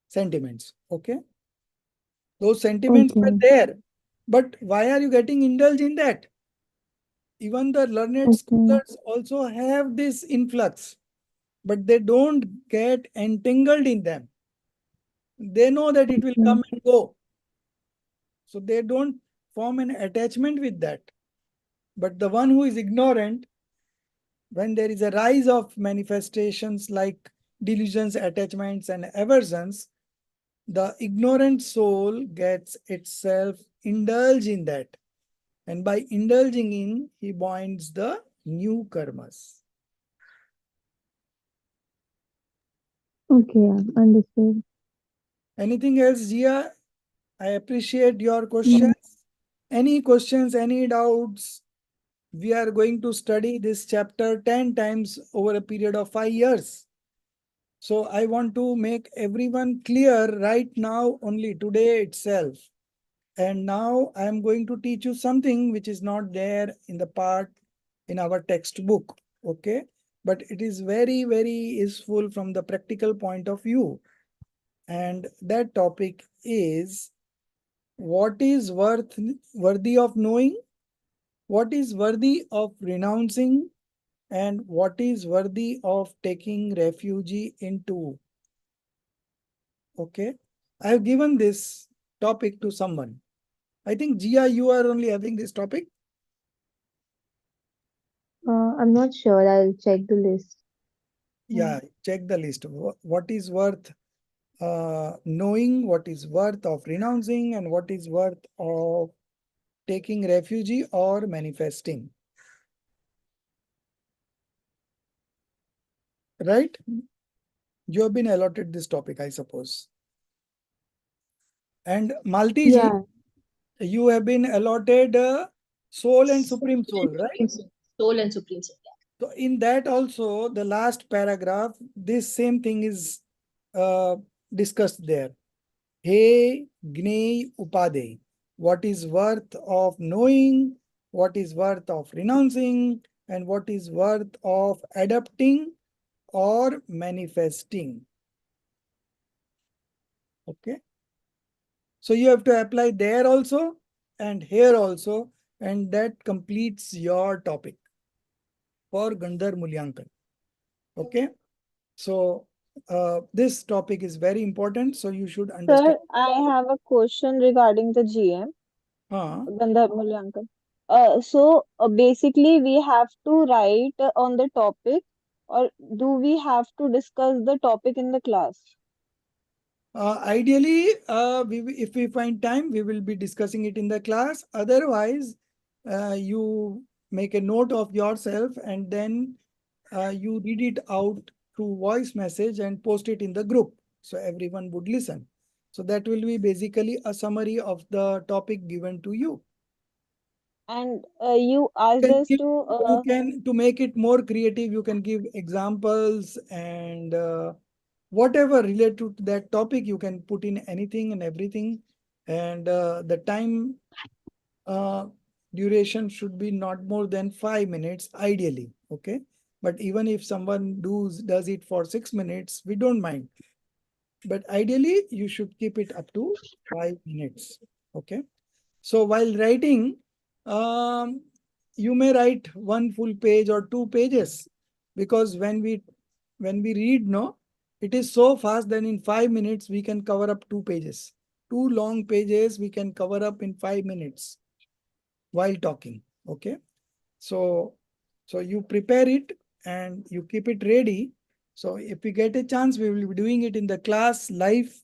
sentiments. Okay, those sentiments were Okay. there, but why are you getting indulged in that? Even the learned Okay. scholars also have this influx, but they don't get entangled in them. They know that it will Okay. come and go. So they don't form an attachment with that. But the one who is ignorant, when there is a rise of manifestations like delusions, attachments, and aversions, the ignorant soul gets itself indulged in that. And by indulging in, he binds the new karmas. Okay. Yeah. Understood. Anything else, Jia? I appreciate your Mm. questions. Any questions, any doubts? We are going to study this chapter 10 times over a period of 5 years. So I want to make everyone clear right now, only today itself. And now I am going to teach you something which is not there in the part in our textbook. Okay. But it is very, very useful from the practical point of view. And that topic is, what is worthy of knowing, what is worthy of renouncing, and what is worthy of taking refuge into. Okay, I have given this topic to someone. I think Gia, you are only having this topic. I'm not sure. I'll check the list. Yeah, check the list. What is worth knowing, what is worth of renouncing, and what is worth of taking refuge or manifesting. Right? You have been allotted this topic, I suppose. And Malti ji, Yeah. you have been allotted soul and supreme soul, right? Soul and supreme soul. So in that also, the last paragraph, this same thing is uh, discussed there. He gnei upade. What is worth of knowing, what is worth of renouncing, and what is worth of adapting or manifesting. Okay. So you have to apply there also and here also, and that completes your topic for Gandhar Mulyankan. Okay. So this topic is very important. So you should understand. Sir, I have a question regarding the GM, Uh, Gandhar Mulyankan. Basically, we have to write on the topic, or do we have to discuss the topic in the class? Ideally, if we find time, we will be discussing it in the class. Otherwise, you make a note of yourself and then you read it out through voice message and post it in the group. So everyone would listen. So that will be basically a summary of the topic given to you. And you asked us to, You can, to make it more creative, you can give examples and whatever related to that topic, you can put in anything and everything. And the time uh, duration should be not more than 5 minutes, ideally. Okay. But even if someone does it for 6 minutes, we don't mind. But ideally, you should keep it up to 5 minutes. Okay. So while writing, um, you may write one full page or 2 pages, because when we read, no, it is so fast that in 5 minutes we can cover up 2 pages. Two long pages we can cover up in 5 minutes while talking. Okay. So so you prepare it and you keep it ready. So if we get a chance, we will be doing it in the class live.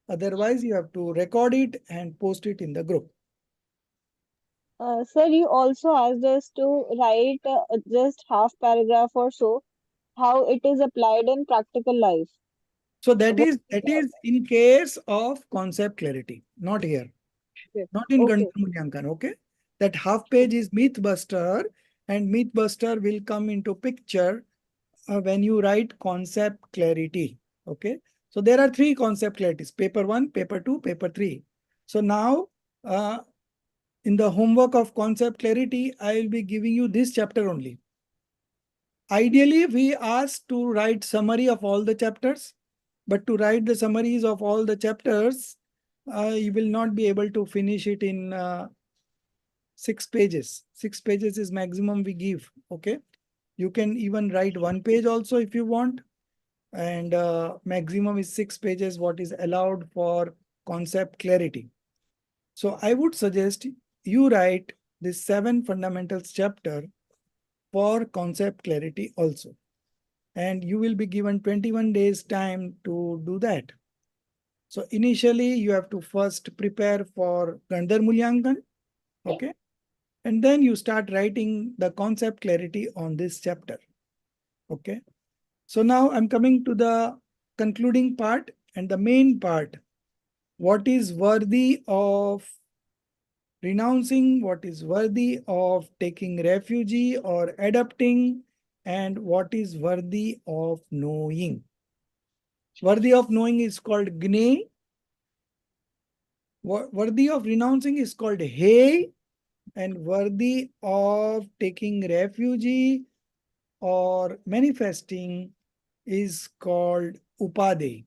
Otherwise, you have to record it and post it in the group. sir, you also asked us to write just half paragraph or so, how it is applied in practical life. So that What is is that that? is in case of concept clarity, not here, Okay. not in Okay. Gandhar Mulyankan. Okay, that half page is Mythbuster, and Mythbuster will come into picture when you write concept clarity. Okay, so there are three concept clarities: paper 1, paper 2, paper 3. So now uh, in the homework of concept clarity, I will be giving you this chapter only. Ideally, we ask to write summary of all the chapters, but to write the summaries of all the chapters, you will not be able to finish it in 6 pages. 6 pages is maximum we give. Okay, you can even write 1 page also if you want, and maximum is 6 pages. What is allowed for concept clarity? So I would suggest you write this 7 fundamentals chapter for concept clarity also. And you will be given 21 days time to do that. So initially you have to first prepare for Gandhar Mulyankan, okay? And then you start writing the concept clarity on this chapter, okay? So now I'm coming to the concluding part and the main part. What is worthy of renouncing, what is worthy of taking refuge or adapting, and what is worthy of knowing. Worthy of knowing is called gne. Worthy of renouncing is called hey. And worthy of taking refuge or manifesting is called upade.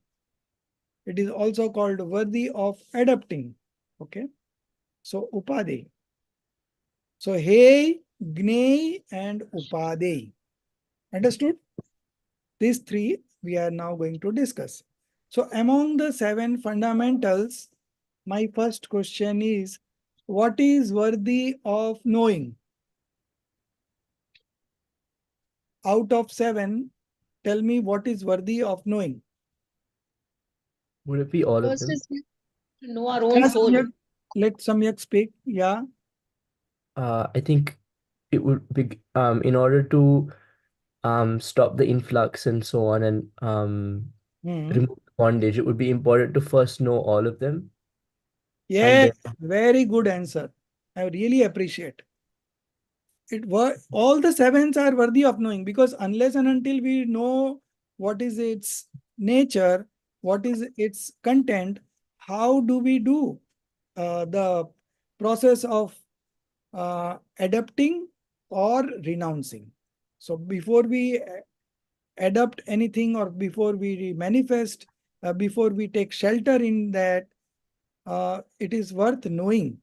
It is also called worthy of adapting. Okay. So upade. So hey, gne, and upade. Understood? These three we are now going to discuss. So among the 7 fundamentals, my first question is, what is worthy of knowing? Out of 7, tell me what is worthy of knowing. Would it be all of First them? is to know our own Yeah, soul. Samyak, let Samyak speak. Yeah. I think it would be in order to stop the influx and so on and Hmm. remove the bondage, it would be important to first know all of them and Yes, then very good answer. I really appreciate. All the 7s are worthy of knowing, because unless and until we know what is its nature, what is its content, how do we do the process of adapting or renouncing? So before we adapt anything, or before we manifest, before we take shelter in that, it is worth knowing.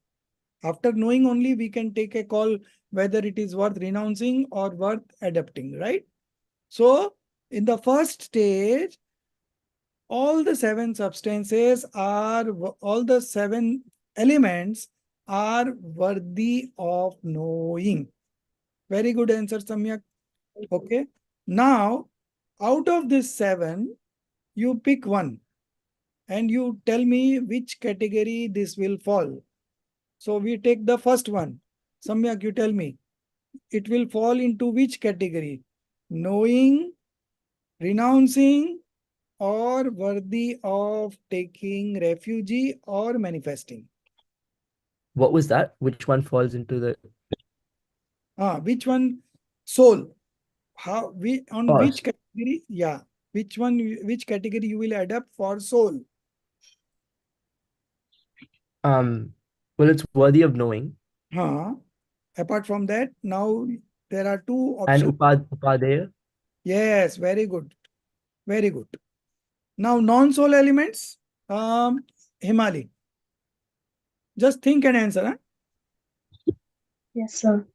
After knowing only we can take a call whether it is worth renouncing or worth adapting, right? So in the first stage, all the 7 substances are, all the 7 elements are worthy of knowing. Very good answer, Samyak. Okay. Now, out of this 7, you pick one and you tell me which category this will fall. So we take the first one. Samyak, you tell me, it will fall into which category? Knowing, renouncing, or worthy of taking refuge or manifesting? what was that? Which one falls into the Which one? Soul. How we on which cost? category? Yeah. Which one? Which category you will adapt for soul? Well, it's worthy of knowing Apart from that, now there are 2 and options. upadaya. Yes, very good. Very good. Now, non-soul elements, Himali. Just think and answer. Huh? Yes, sir.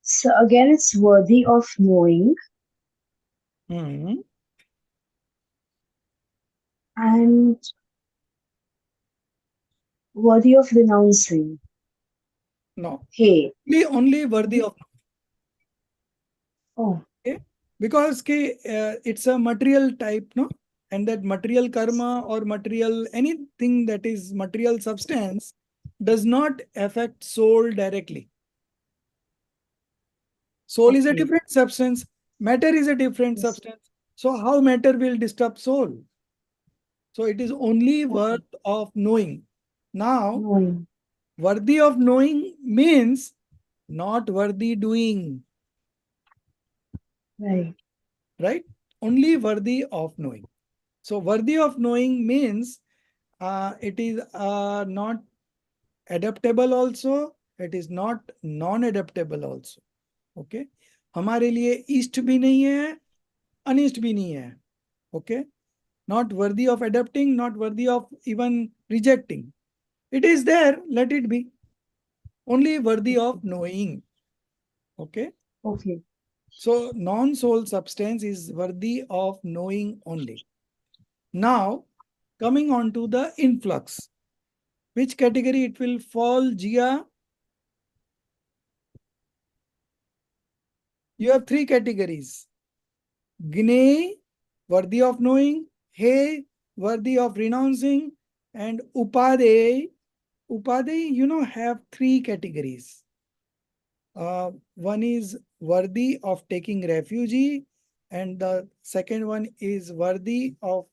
So again, it's worthy of knowing Hmm. and worthy of renouncing. No, Hey. only worthy of. Oh, Okay? Because it's a material type, no? And that material karma or material, anything that is material substance does not affect soul directly. Soul is a okay. different substance. Matter is a different Yes. substance. So how matter will disturb soul? So it is only Okay. worth of knowing. Now, Knowing. worthy of knowing means not worthy doing, Right. right? Only worthy of knowing. So worthy of knowing means it is not adaptable also, it is not non-adaptable also. Okay? हमारे लिए इष्ट भी नहीं है, अनिष्ट भी नहीं है. Okay? Not worthy of adapting, not worthy of even rejecting. It is there, let it be. Only worthy Okay. of knowing. Okay? Okay. So non-soul substance is worthy of knowing only. Now, coming on to the influx. Which category it will fall, Jia? You have 3 categories. Gnei, worthy of knowing. He, worthy of renouncing. And Upadey. Upadey, have 3 categories. One is worthy of taking refuge, and the second one is worthy of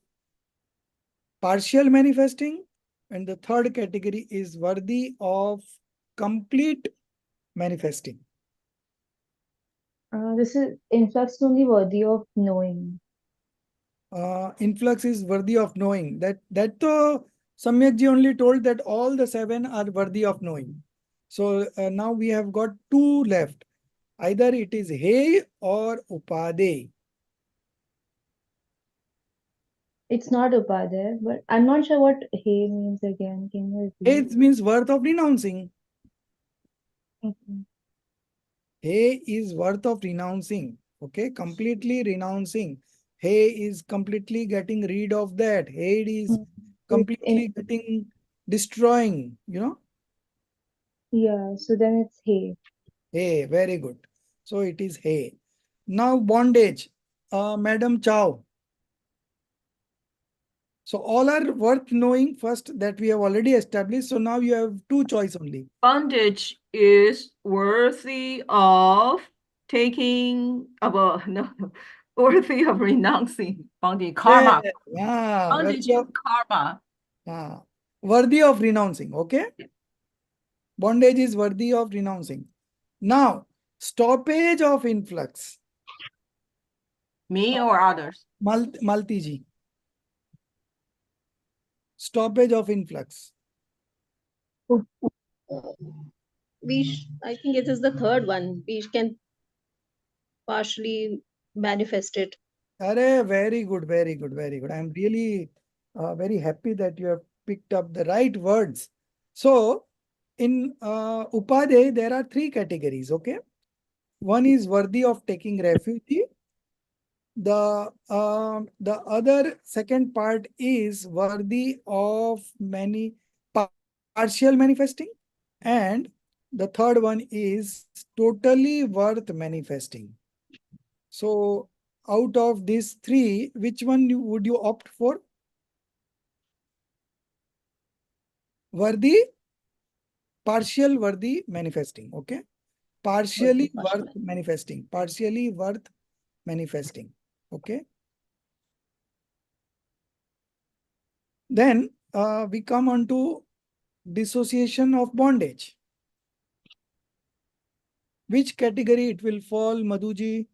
partial manifesting, and the third category is worthy of complete manifesting. This is influx only worthy of knowing. Influx is worthy of knowing. That Samyak ji only told that all the 7 are worthy of knowing. So now we have got 2 left. Either it is Hey or Upade. It's not upadhyay, but I'm not sure what he means again. Can you repeat? Hey means worth of renouncing. Okay. Hey is worth of renouncing. Okay, completely renouncing. Hey is completely getting rid of that. Hey is Mm. completely getting destroying, you know. Yeah, so then it's hey. Hey, very good. So it is hey. Now bondage. Madam Chow. So all are worth knowing first that we have already established. So now you have two choice only. Bondage is worthy of taking, well, no, worthy of renouncing. Bondage, karma. Yeah, Bondage worthy is of, karma. worthy of renouncing. Okay. Bondage is worthy of renouncing. Now, stoppage of influx. Me or others? Malti ji. Stoppage of influx. I think it is the third one. We can partially manifest it. Arey, very good, very good, very good. I'm really very happy that you have picked up the right words. So, in Upadhyay, there are three categories, okay? One is worthy of taking refuge. The other second part is worthy of many partial manifesting, and the third one is totally worth manifesting. So out of these three, which one would you opt for? Worthy, partial worthy manifesting. Okay, partially worth manifesting, partially worth manifesting. Okay, then we come on to dissociation of bondage. Which category it will fall, Madhuji?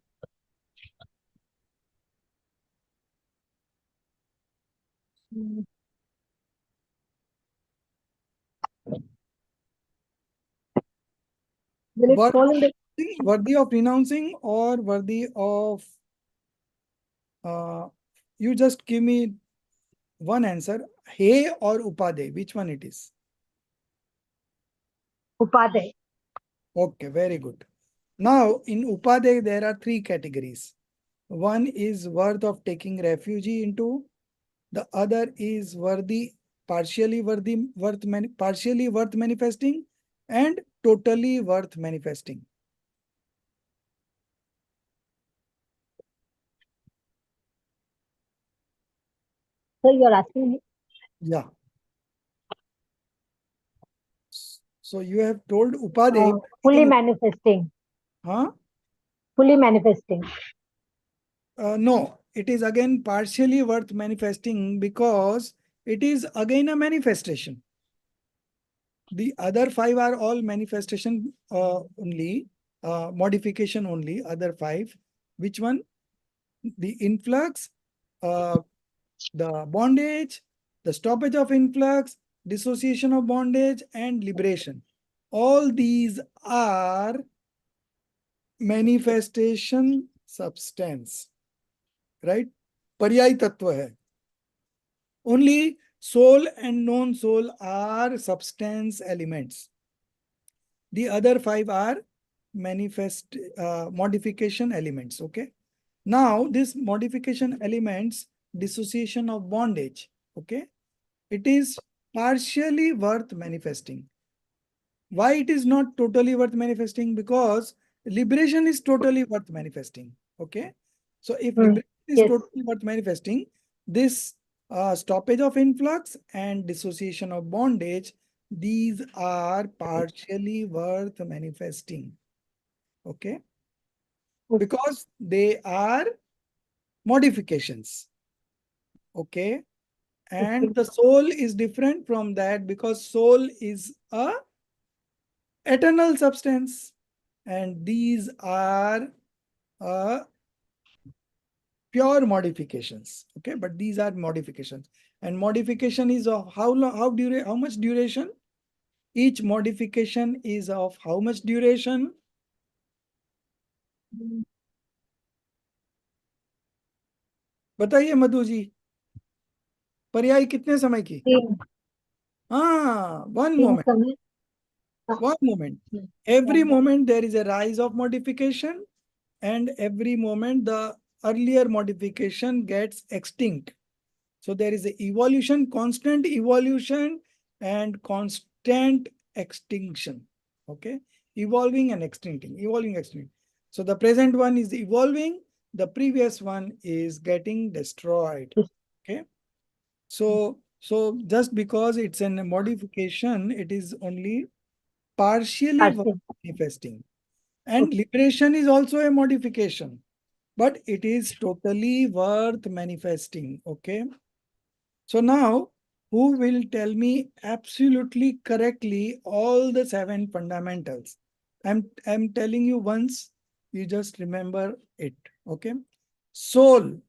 Mm. Will it fall in the Worthy of renouncing or worthy of you just give me one answer, Hey or Upade, which one it is? Upadhyay? Okay, very good. Now in Upade there are three categories. One is worth of taking refuge into, the other is worthy, partially partially worth manifesting, and totally worth manifesting. Sir, you're asking me? Yeah. So you have told Upade. Fully manifesting. Huh? Fully manifesting. No, it is again partially worth manifesting because it is again a manifestation. The other five are all manifestation only, modification only, other five. Which one? The influx, uh, the bondage, the stoppage of influx, dissociation of bondage, and liberation. All these are manifestation substance, right? पर्यायी तत्व है. Only soul and non-soul are substance elements. The other five are modification elements. Okay. Now this modification elements, dissociation of bondage. Okay. It is partially worth manifesting. Why it is not totally worth manifesting? Because liberation is totally worth manifesting. Okay. So if liberation is Yes. totally worth manifesting, this stoppage of influx and dissociation of bondage, these are partially worth manifesting. Okay. Because they are modifications. Okay. And the soul is different from that because soul is a eternal substance, and these are pure modifications. Okay, but these are modifications, and modification is of how long, how much duration? Each modification is of how much duration? बताइए मधु जी, पर्याय कितने समय की? तीन हाँ, one तीन moment. समय One moment. Hmm. Every moment there is a rise of modification, and every moment the earlier modification gets extinct. So there is a evolution, constant evolution and constant extinction. Okay. Evolving and extincting, evolving, extincting. So the present one is evolving, the previous one is getting destroyed. Okay. So just because it's a modification, it is only partially Partial. manifesting. And liberation is also a modification, but it is totally worth manifesting. Okay. So now, who will tell me absolutely correctly all the 7 fundamentals? I'm telling you once, you just remember it. Okay. Soul.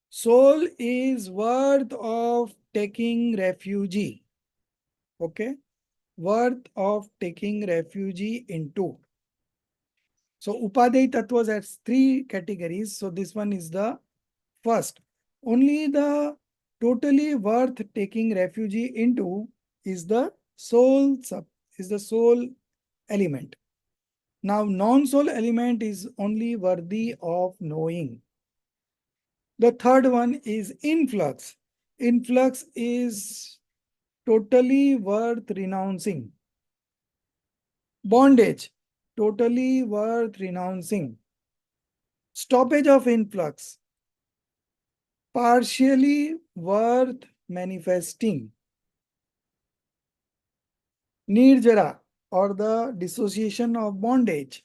Soul is worth of taking refuge. Okay. Worth of taking refuge into. So Upadhyay Tattvas has 3 categories. So this one is the first. Only the totally worth taking refuge into is the soul element. Now non-soul element is only worthy of knowing. The third one is influx. Influx is totally worth renouncing. Bondage, totally worth renouncing. Stoppage of influx, partially worth manifesting. Nirjara, or the dissociation of bondage,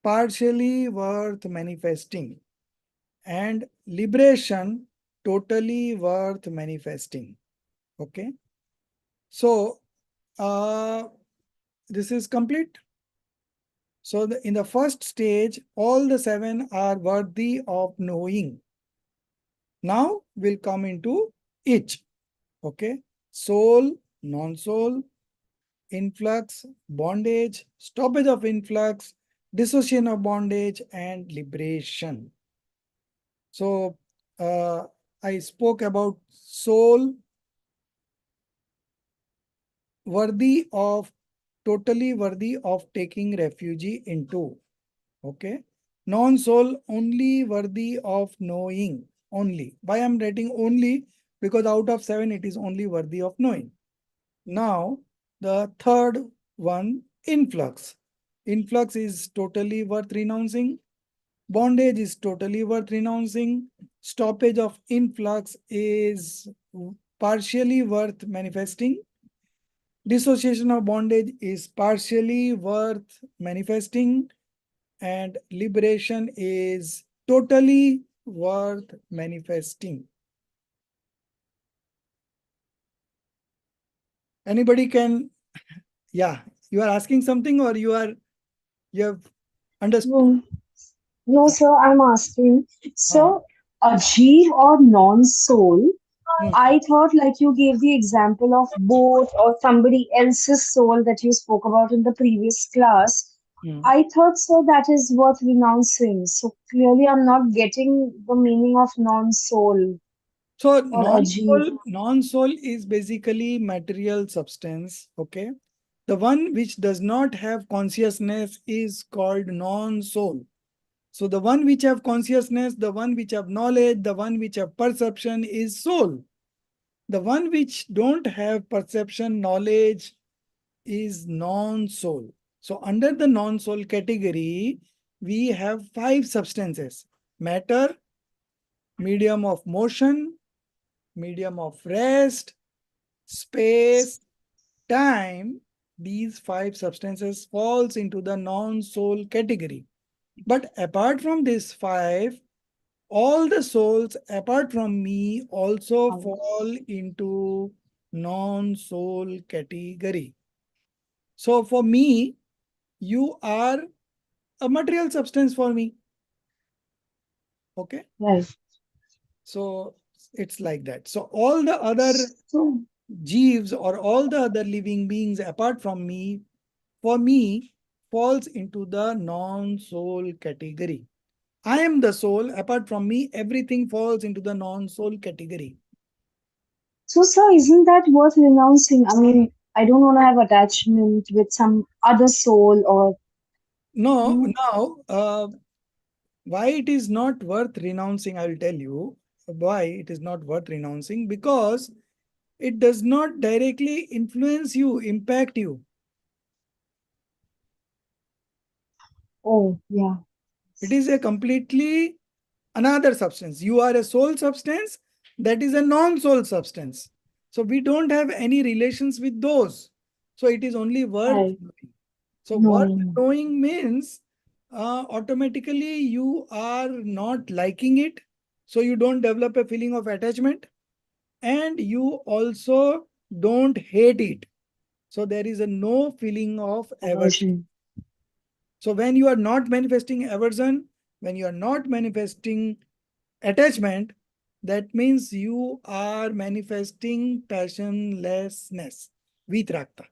partially worth manifesting. And liberation, totally worth manifesting. Okay. So this is complete. So in the first stage, all the 7 are worthy of knowing. Now we'll come into each. Okay. Soul, non-soul, influx, bondage, stoppage of influx, dissociation of bondage, and liberation. So I spoke about soul, totally worthy of taking refuge into. Okay. Non-soul, only worthy of knowing. Only. Why I'm writing only? Because out of 7, it is only worthy of knowing. Now, the third one, influx. Influx is totally worth renouncing. Bondage is totally worth renouncing. Stoppage of influx is partially worth manifesting. Dissociation of bondage is partially worth manifesting. And liberation is totally worth manifesting. Anybody can, yeah, you are asking something, or you have understood? No, no, sir, I'm asking. Uh, So, a jeev or non-soul, hmm, I thought like you gave the example of boat or somebody else's soul that you spoke about in the previous class. hmm. I thought so that is worth renouncing. So clearly I'm not getting the meaning of non-soul So or a jeev. non-soul is basically material substance. Okay. The one which does not have consciousness is called non-soul. So the one which have consciousness, the one which have knowledge, the one which have perception is soul. The one which don't have perception, knowledge is non-soul. So under the non-soul category, we have 5 substances: matter, medium of motion, medium of rest, space, time. These 5 substances falls into the non-soul category. But apart from these 5, all the souls apart from me also fall into non-soul category. So for me, you are a material substance for me. Okay. Right. So it's like that. So all the other So, jeeves or all the other living beings apart from me, for me, falls into the non-soul category. I am the soul. Apart from me, everything falls into the non-soul category. so sir, isn't that worth renouncing? I mean, I don't want to have attachment with some other soul or No, you now, why it is not worth renouncing, I will tell you why it is not worth renouncing, because it does not directly influence you, impact you. oh yeah. It is a completely another substance. You are a soul substance, that is a non-soul substance. So we don't have any relations with those. So it is only worth Right. knowing. So worth Knowing. knowing means automatically you are not liking it. So you don't develop a feeling of attachment, and you also don't hate it. So there is a no feeling of aversion. Aversion. So when you are not manifesting aversion, when you are not manifesting attachment, that means you are manifesting passionlessness, vitrakta.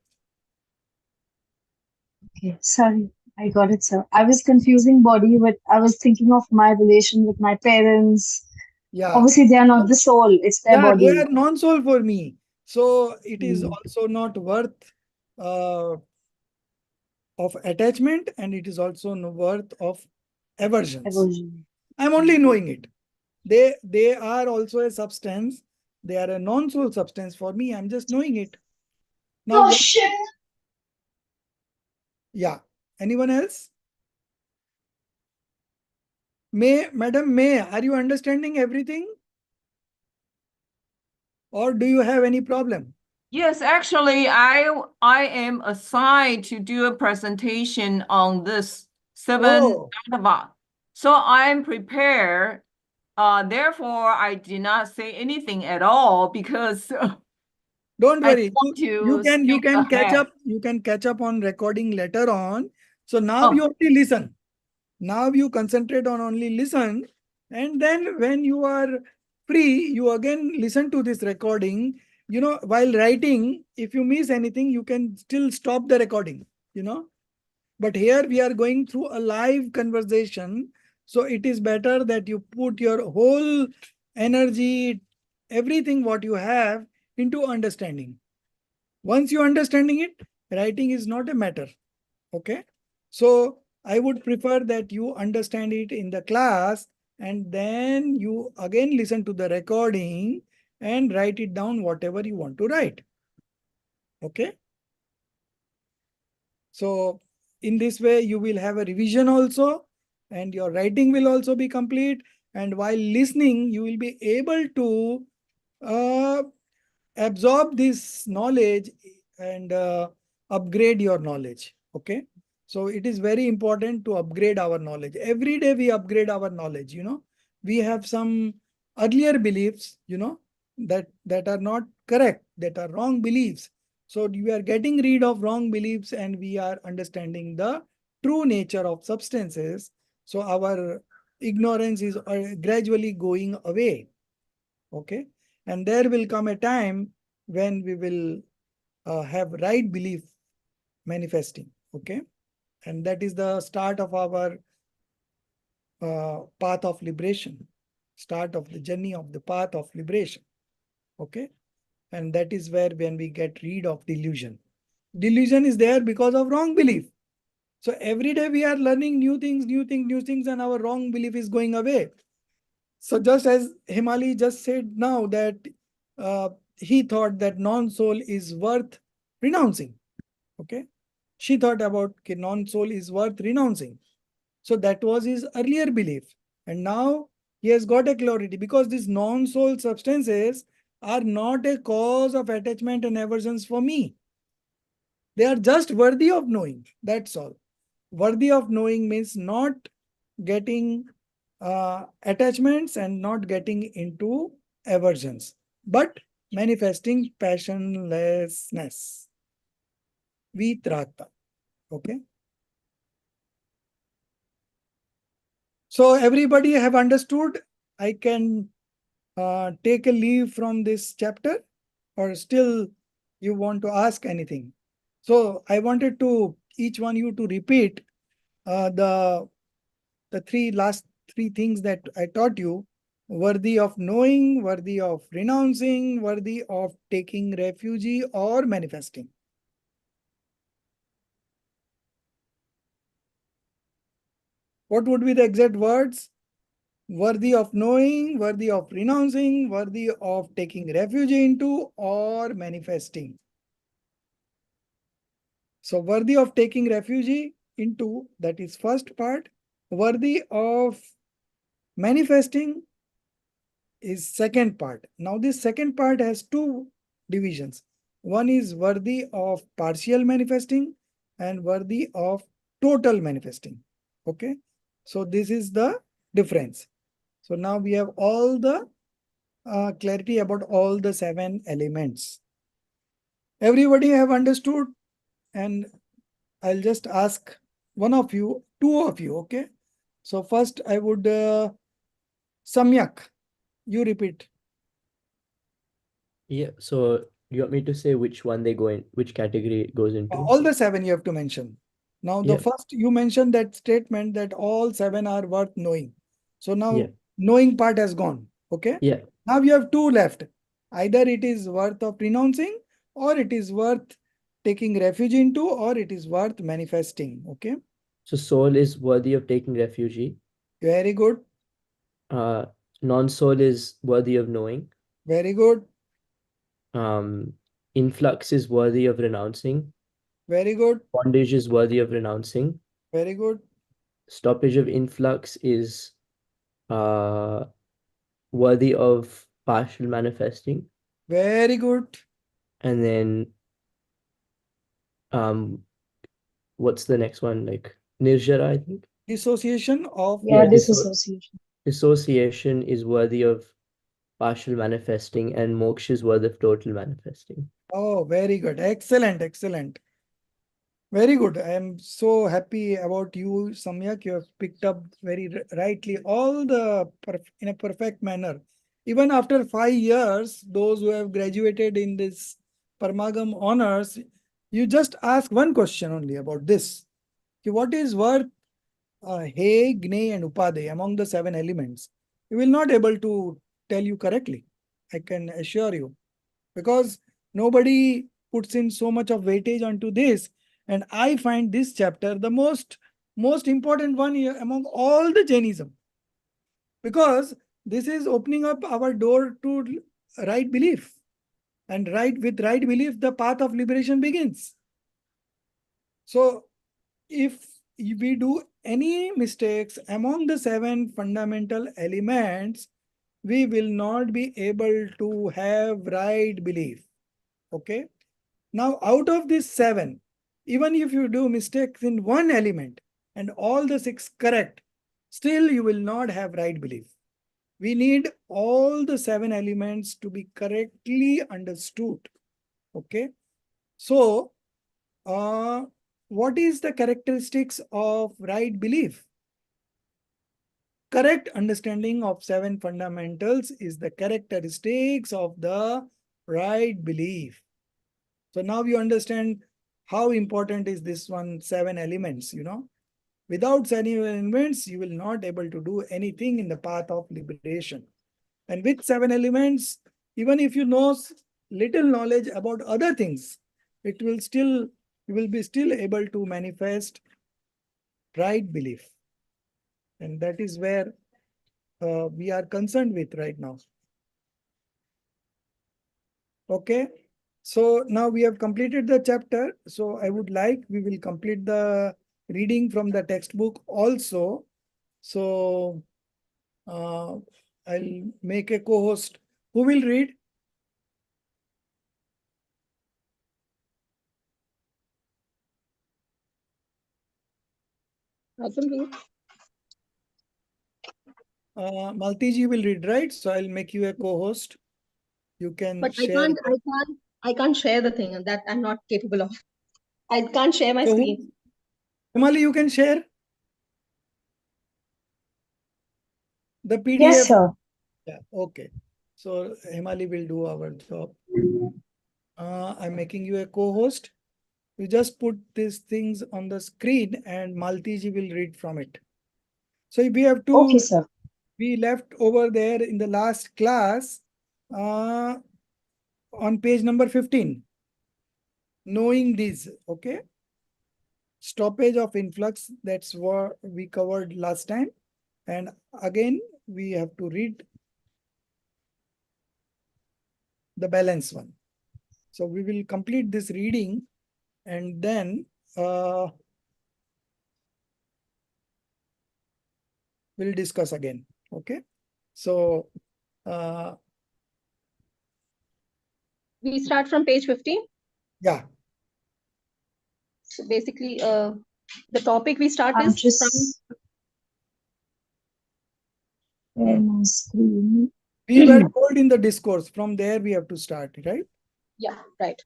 Okay. Sorry. I got it, sir. I was confusing body, but I was thinking of my relation with my parents. Yeah. Obviously, they are not the soul, it's their Yeah, they body. are non-soul for me. So it is Hmm. also not worth of attachment, and it is also no worth of aversions. Aversion. I'm only knowing it. They are also a substance. They are a non-soul substance for me. I'm just knowing it. Now, Oh shit. yeah. Anyone else? Madam May, are you understanding everything? Or do you have any problem? Yes, actually, I am assigned to do a presentation on this 7 Oh, Dhanavad. So I'm prepared. Therefore, I did not say anything at all because don't I worry. want You to can you skip can catch ahead. up. You can catch up on recording later on. So now you Oh, only listen. Now you concentrate on only listen, and then when you are free, you again listen to this recording. While writing, if you miss anything, you can still stop the recording. You know, but here we are going through a live conversation, so it is better that you put your whole energy, everything what you have into understanding. Once you understanding it, writing is not a matter. Okay. So I would prefer that you understand it in the class, and then you again listen to the recording and write it down whatever you want to write. Okay. So in this way, you will have a revision also, and your writing will also be complete. And while listening, you will be able to uh, absorb this knowledge and upgrade your knowledge. Okay. So it is very important to upgrade our knowledge. Every day we upgrade our knowledge. We have some earlier beliefs, that are not correct, that are wrong beliefs. So we are getting rid of wrong beliefs, and we are understanding the true nature of substances. So our ignorance is gradually going away. Okay. And there will come a time when we will have right belief manifesting. Okay. And that is the start of our path of liberation, start of the journey of the path of liberation. Okay. And that is where when we get rid of delusion. Delusion is there because of wrong belief. So every day we are learning new things, new things, new things, and our wrong belief is going away. So just as Himali just said now that uh, he thought that non-soul is worth renouncing. Okay. She thought about non-soul is worth renouncing. So that was his earlier belief. And now he has got a clarity, because these non-soul substances are not a cause of attachment and aversions for me. They are just worthy of knowing. That's all. Worthy of knowing means not getting attachments and not getting into aversions, but manifesting passionlessness. Vitrata. Okay. So everybody have understood. I can take a leave from this chapter, or still you want to ask anything. So I wanted to each one you to repeat the last three things that I taught you: worthy of knowing, worthy of renouncing, worthy of taking refuge or manifesting. What would be the exact words? Worthy of knowing, worthy of renouncing, worthy of taking refuge into, or manifesting. So worthy of taking refuge into, that is first part. Worthy of manifesting is second part. Now this second part has two divisions. One is worthy of partial manifesting and worthy of total manifesting. Okay. So this is the difference. So now we have all the clarity about all the 7 elements. Everybody have understood, and I'll just ask one of you, two of you, okay? So first I would, Samyak, you repeat. Yeah, so you want me to say which one they go in, which category it goes into? All the 7 you have to mention. Now the Yeah. first you mentioned that statement that all 7 are worth knowing. So now Yeah. knowing part has gone, okay? Yeah. Now you have 2 left. Either it is worth of renouncing, or it is worth taking refuge into, or it is worth manifesting, okay? So soul is worthy of taking refuge. Very good, Non-soul is worthy of knowing. very good, Influx is worthy of renouncing. very good, Bondage is worthy of renouncing. very good, Stoppage of influx is worthy of partial manifesting. very good. And then what's the next one? Like nirjara, I think. Dissociation of Yeah, Yeah, disassociation. dissociation is worthy of partial manifesting, and moksha is worthy of total manifesting. Oh, very good. Excellent, excellent. Very good. I am so happy about you, Samyak. You have picked up very rightly all the in a perfect manner. Even after 5 years, those who have graduated in this Parmagam honors, you just ask one question only about this. What is worth He, Gne, and Upade among the 7 elements? You will not able to tell you correctly. I can assure you, because nobody puts in so much of weightage onto this. And I find this chapter the most important one here among all the Jainism, because this is opening up our door to right belief, and with right belief the path of liberation begins. So if we do any mistakes among the 7 fundamental elements, we will not be able to have right belief. Okay. Now, out of these 7, even if you do mistakes in one element and all the 6 correct, still you will not have right belief. We need all the 7 elements to be correctly understood. Okay. So, what is the characteristics of right belief? Correct understanding of 7 fundamentals is the characteristics of the right belief. So now you understand how important is this one, 7 elements, Without 7 elements, you will not able to do anything in the path of liberation. And with 7 elements, even if you know little knowledge about other things, you will be still able to manifest right belief. And that is where we are concerned with right now. Okay. So now we have completed the chapter. So I would like, we will complete the reading from the textbook also. So I'll make a co-host. Who will read? I can read. Maltiji will read, right? So I'll make you a co-host. You can But share. I can't share the thing that I'm not capable of. I can't share my So screen. Himali, you can share the PDF. Yes, sir. Yeah, okay. So Himali will do our job. I'm making you a co-host. You just put these things on the screen and Maltiji will read from it. So we have to, Okay, sir. we left over there in the last class on page number 15. Knowing these, okay? stoppage of influx. That's what we covered last time. And again, we have to read the balance one. So we will complete this reading and then we'll discuss again. Okay. So We start from page 15. yeah. So basically, the topic we start I'm is from just sharing my screen. We were told in the discourse, from there we have to start, right? yeah, right.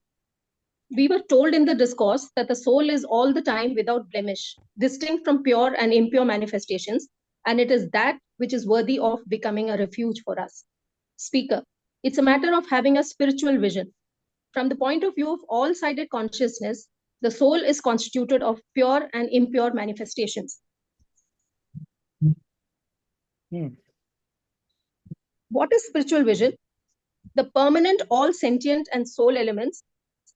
We were told in the discourse that the soul is all the time without blemish, distinct from pure and impure manifestations, and it is that which is worthy of becoming a refuge for us. Speaker, it's a matter of having a spiritual vision. From the point of view of all-sided consciousness, the soul is constituted of pure and impure manifestations. What is spiritual vision? The permanent, all sentient and soul elements,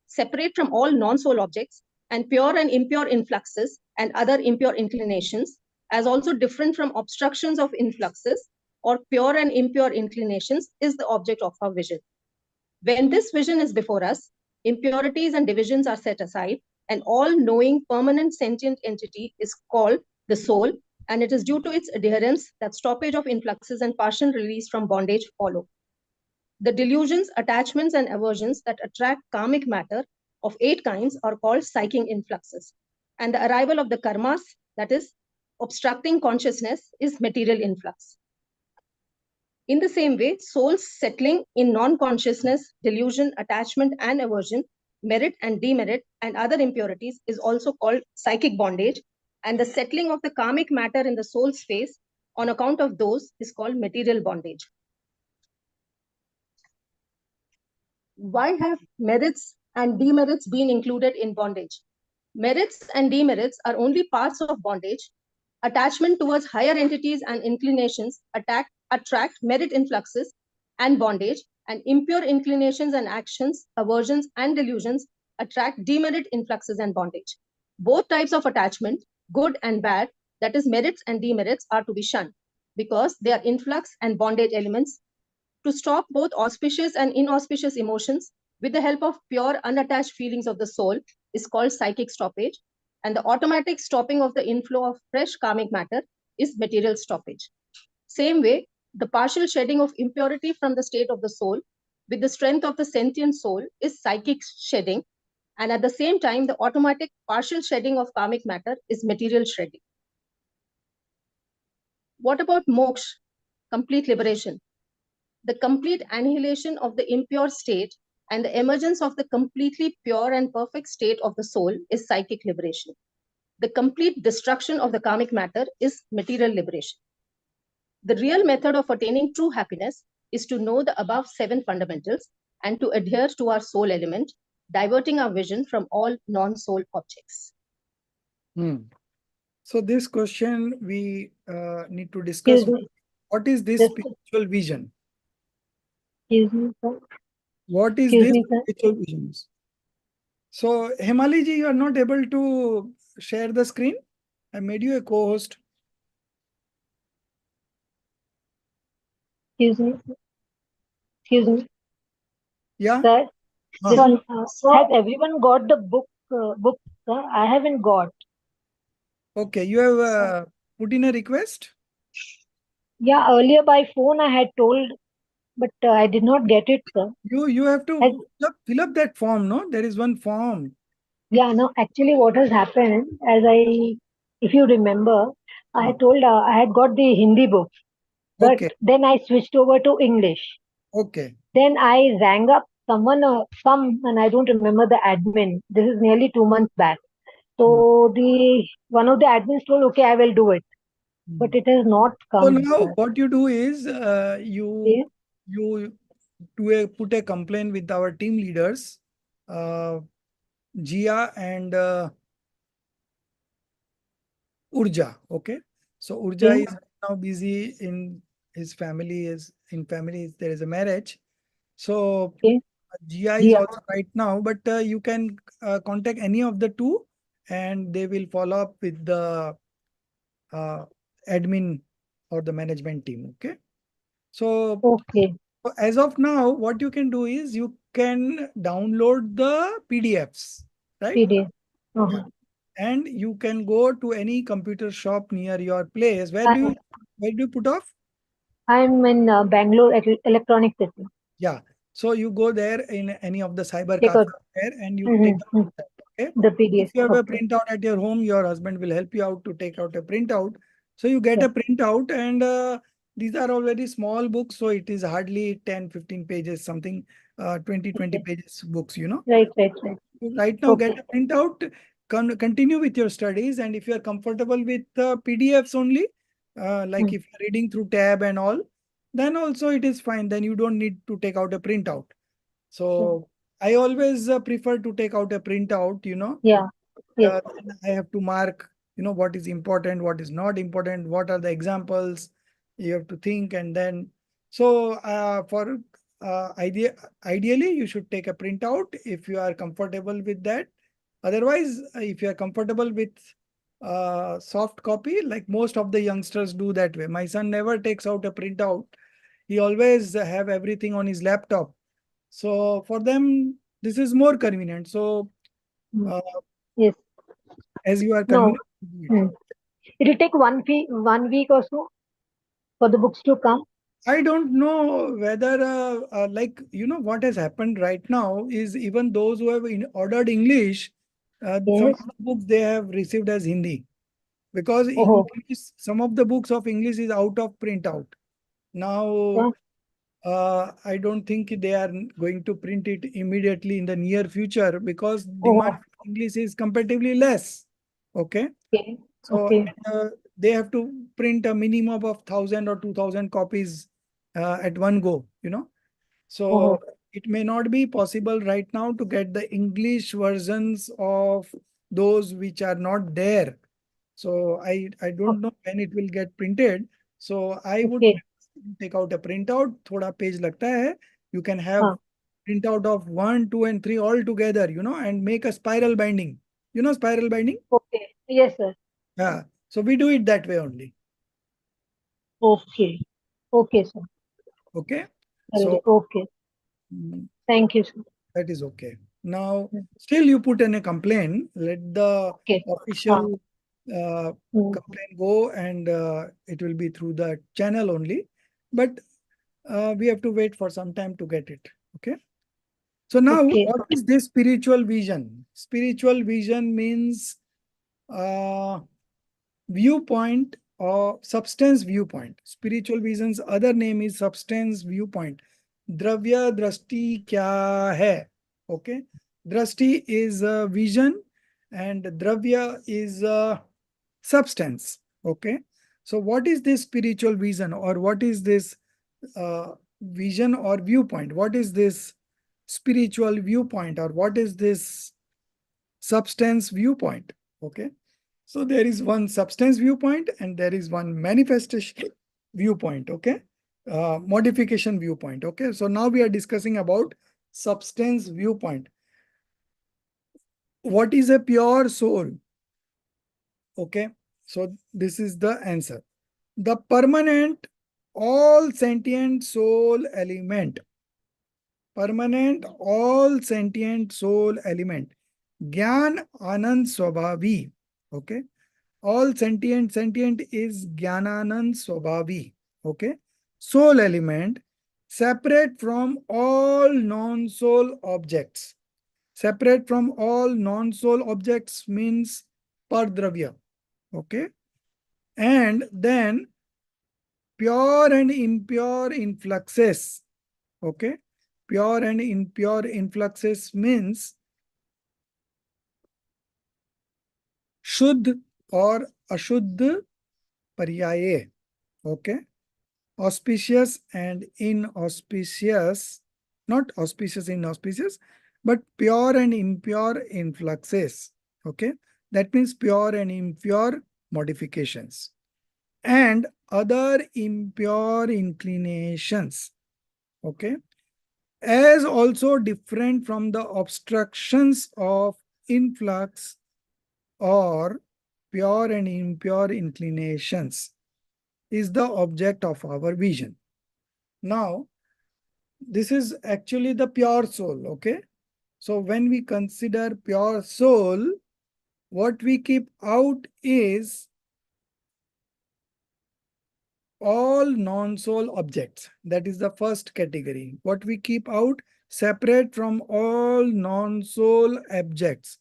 separate from all non-soul objects, and pure and impure influxes and other impure inclinations, as also different from obstructions of influxes or pure and impure inclinations, is the object of our vision. When this vision is before us, impurities and divisions are set aside, and all-knowing permanent sentient entity is called the soul, and it is due to its adherence that stoppage of influxes and partial release from bondage follow. The delusions, attachments, and aversions that attract karmic matter of 8 kinds are called psychic influxes. And the arrival of the karmas, that is, obstructing consciousness, is material influx. In the same way, souls settling in non-consciousness, delusion, attachment, and aversion, merit and demerit, and other impurities is also called psychic bondage. And the settling of the karmic matter in the soul's face on account of those is called material bondage. Why have merits and demerits been included in bondage? Merits and demerits are only parts of bondage. Attachment towards higher entities and inclinations attract merit influxes and bondage, and impure inclinations and actions, aversions, and delusions attract demerit influxes and bondage. Both types of attachment, good and bad, that is, merits and demerits, are to be shunned because they are influx and bondage elements. To stop both auspicious and inauspicious emotions with the help of pure unattached feelings of the soul is called psychic stoppage, and the automatic stopping of the inflow of fresh karmic matter is material stoppage. Same way, the partial shedding of impurity from the state of the soul with the strength of the sentient soul is psychic shedding, and at the same time, the automatic partial shedding of karmic matter is material shedding. What about moksha, complete liberation? The complete annihilation of the impure state and the emergence of the completely pure and perfect state of the soul is psychic liberation. The complete destruction of the karmic matter is material liberation. The real method of attaining true happiness is to know the above 7 fundamentals and to adhere to our soul element, diverting our vision from all non-soul objects. So this question we need to discuss. Excuse me. What is this Just- spiritual vision? Excuse me, sir. What is Excuse this me, sir. spiritual vision? So Hemali ji, you are not able to share the screen. I made you a co-host. Excuse me. Excuse me, Yeah. sir. Huh. Has everyone got the book? Book, sir? I haven't got. Okay, you have put in a request. Yeah, earlier by phone I had told, but I did not get it, sir. You have to Has- fill up that form. No, there is one form. Yeah, no, actually what has happened, if you remember, I had told I had got the Hindi book, but Okay. then I switched over to English. Okay. Then I rang up someone, and I don't remember the admin. This is nearly 2 months back. So one of the admins told, okay, I will do it, but it has not So come. now sir. what you do is Yes. you put a complaint with our team leaders, Jia and Urja. Okay. So Urja Yes. is now busy in his family. There is a marriage. So Okay. Jia is Yeah. also right now, but you can contact any of the two and they will follow up with the admin or the management team. Okay. So Okay. as of now, what you can do is you can download the PDFs, right? PDF. Yeah. Uh-huh. And you can go to any computer shop near your place. Where I'm, do you put off? I'm in Bangalore at Electronic City. Yeah. So you go there in any of the cyber Take out cafes there and you take out that. Okay. the If PDF. you have a Okay. printout at your home, your husband will help you out to take out a printout. So you get Yeah. a printout, and these are all very small books. So it is hardly 10, 15 pages, something 20 Okay. pages books, you know. Right. Right now, get Okay. a printout, continue with your studies. And if you are comfortable with PDFs only, like Hmm. if you're reading through tab and all, then also it is fine. Then you don't need to take out a printout. Sure. So I always prefer to take out a printout, you know. Yeah. Yes. Then I have to mark, you know, what is important, what is not important, what are the examples you have to think. And then, so for ideally, you should take a printout if you are comfortable with that. Otherwise, if you are comfortable with soft copy, like most of the youngsters do that way. My son never takes out a printout. He always have everything on his laptop. So for them, this is more convenient. So Hmm. uh, Yes. as you are No. convenient, do it. Hmm. It will take 1 week or so for the books to come. I don't know whether, like, you know, what has happened right now is even those who have ordered English, some Yes. of the books they have received as Hindi, because Oh. English, some of the books of English is out of printout. Now, Yeah. I don't think they are going to print it immediately in the near future because demand Oh. for English is comparatively less. Okay. Okay. So Okay. they have to print a minimum of 1,000 or 2,000 copies at one go, you know. So Oh. it may not be possible right now to get the English versions of those which are not there. So I don't know when it will get printed. So I would Okay. take out a printout. Thoda page lagta hai. You can have Huh. printout of 1, 2, and 3 all together, you know, and make a spiral binding. You know spiral binding? Okay. Yes, sir. Yeah. So we do it that way only. Okay. Okay, sir. Okay. Will do. So Okay. mm, Thank you, sir. that is okay. Now, Hmm. still you put in a complaint, let the Okay. official Hmm. complaint go, and it will be through the channel only. But we have to wait for some time to get it. Okay. So now, Okay. what is this spiritual vision? Spiritual vision means uh, viewpoint or substance viewpoint. Spiritual vision's other name is substance viewpoint. Dravya drashti kya hai? Okay. Drashti is vision and dravya is substance. Okay. So what is this spiritual vision, or what is this vision or viewpoint? What is this spiritual viewpoint, or what is this substance viewpoint? Okay. So there is one substance viewpoint and there is one manifestation viewpoint. Okay. Modification viewpoint. Okay. So now we are discussing about substance viewpoint. What is a pure soul? Okay. So this is the answer. The permanent, all sentient soul element. Permanent, all sentient soul element. Gyan Anand Swabhavi. Okay. All sentient is Jnananand Swabhavi. Okay. Soul element separate from all non-soul objects. Separate from all non-soul objects means Pardravya. Okay. And then pure and impure influxes. Okay. Pure and impure influxes means Shuddh or Ashuddh Paryaye. Okay. Auspicious and inauspicious, not auspicious, inauspicious, but pure and impure influxes. Okay. That means pure and impure modifications and other impure inclinations. Okay. As also different from the obstructions of influx or pure and impure inclinations is the object of our vision. Now, this is actually the pure soul, okay? So when we consider pure soul, what we keep out is all non-soul objects. That is the first category. What we keep out separate from all non-soul objects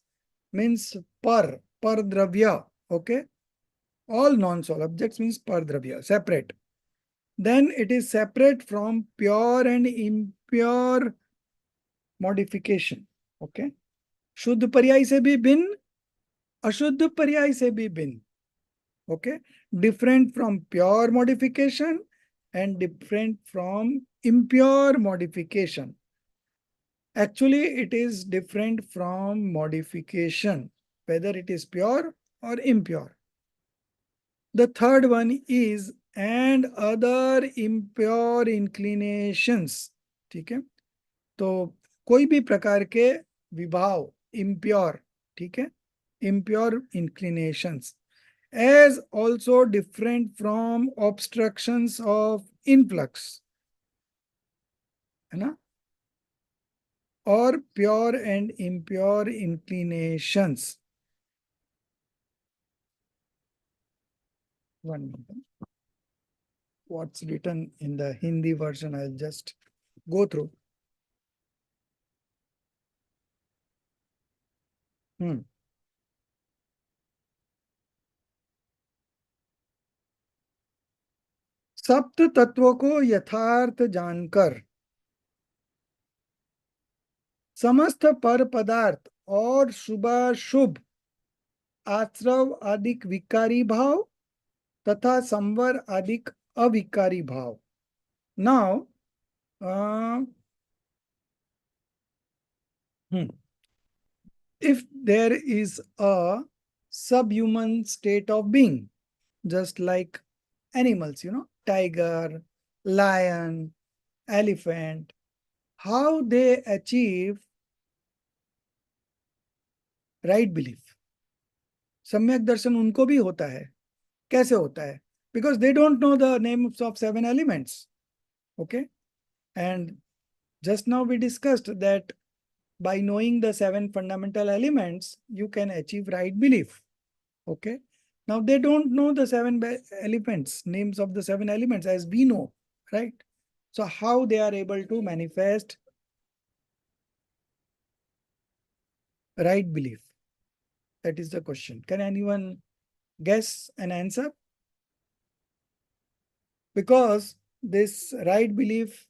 means par dravya, okay? All non-soul objects means par dravya, separate. Then it is separate from pure and impure modification, okay? शुद्ध पर्याय से भी भिन्न, अशुद्ध पर्याय से भी भिन्न, okay? Different from pure modification and different from impure modification. Actually, it is different from modification, whether it is pure or impure. The third one is and other impure inclinations. ठीक है, तो कोई भी प्रकार के विभाव impure, ठीक है, impure inclinations, as also different from obstructions of influx, है ना, or pure and impure inclinations. One minute. What's written in the Hindi version, I'll just go through. सप्त तत्वों को यथार्थ जानकर समस्त पर पदार्थ और शुभाशुभ आश्रव आदिक विकारी भाव तथा संवर आदिक अविकारी भाव. Now, if there is a subhuman state of being, just like animals, you know, tiger, lion, elephant, how they achieve right belief. सम्यक दर्शन उनको भी होता है. कैसे होता है? Because they don't know the names of 7 elements. Okay? And just now we discussed that by knowing the 7 fundamental elements, you can achieve right belief. Okay? Now they don't know the 7 elements, names of the 7 elements as we know, right? So how they are able to manifest right belief? That is the question. Can anyone guess an answer? Because this right belief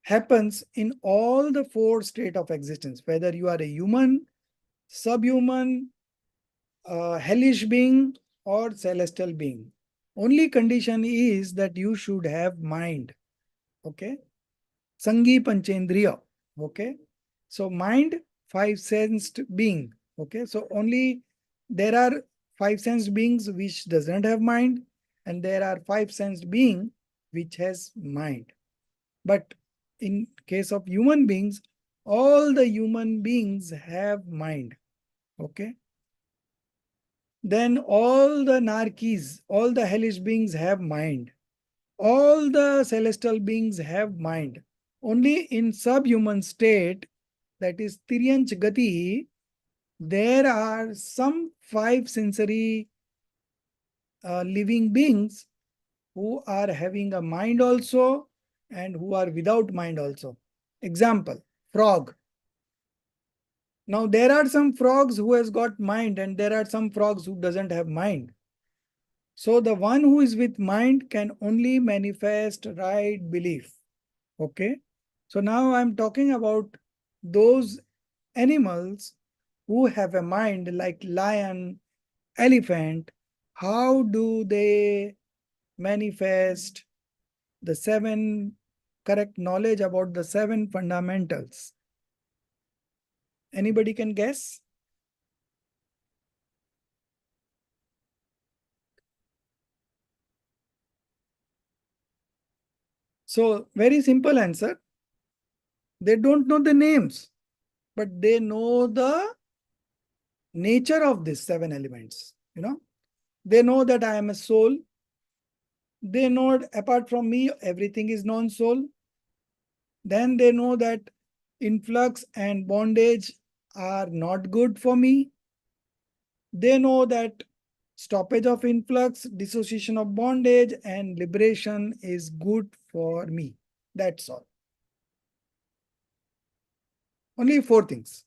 happens in all the 4 states of existence, whether you are a human, subhuman, hellish being, or celestial being. Only condition is that you should have mind. Okay? Sangi Panchendriya. Okay? So mind, 5-sensed being. Okay? So only there are 5-sensed beings which does not have mind, and there are 5-sensed being which has mind. But in case of human beings, all the human beings have mind. Okay? Then all the narkis, all the hellish beings have mind. All the celestial beings have mind. Only in subhuman state, that is Tiryanch Gati, there are some 5 sensory living beings who are having a mind also and who are without mind also. Example, frog. Now there are some frogs who has got mind and there are some frogs who doesn't have mind. So the one who is with mind can only manifest right belief. Okay. So now I'm talking about those animals who have a mind like lion, elephant. How do they manifest the 7 correct knowledge about the 7 fundamentals? Anybody can guess? So very simple answer. They don't know the names, but they know the nature of these 7 elements. They know that I am a soul. They know apart from me, everything is non-soul. Then they know that influx and bondage are not good for me. They know that stoppage of influx, dissociation of bondage, and liberation is good for me. That's all. Only 4 things.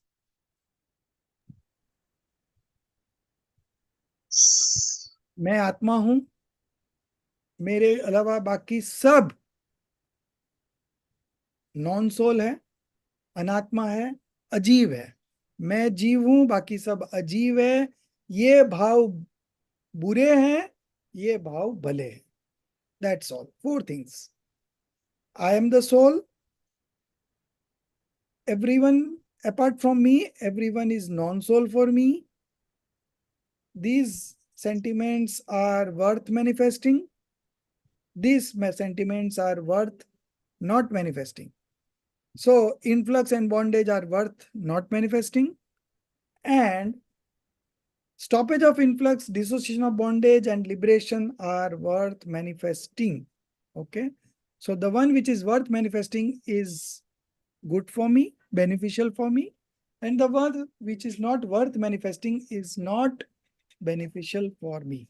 मैं आत्मा हूं, मेरे अलावा बाकी सब non soul है, अनात्मा है, अजीव है. मैं जीव हूं, बाकी सब अजीव है. ये भाव बुरे हैं, ये भाव भले हैं. That's all. 4 things. I am the soul. Everyone apart from me, everyone is non-soul for me. These sentiments are worth manifesting. These sentiments are worth not manifesting. So influx and bondage are worth not manifesting. And stoppage of influx, dissociation of bondage, and liberation are worth manifesting. Okay. So the one which is worth manifesting is good for me, beneficial for me. And the one which is not worth manifesting is not beneficial for me.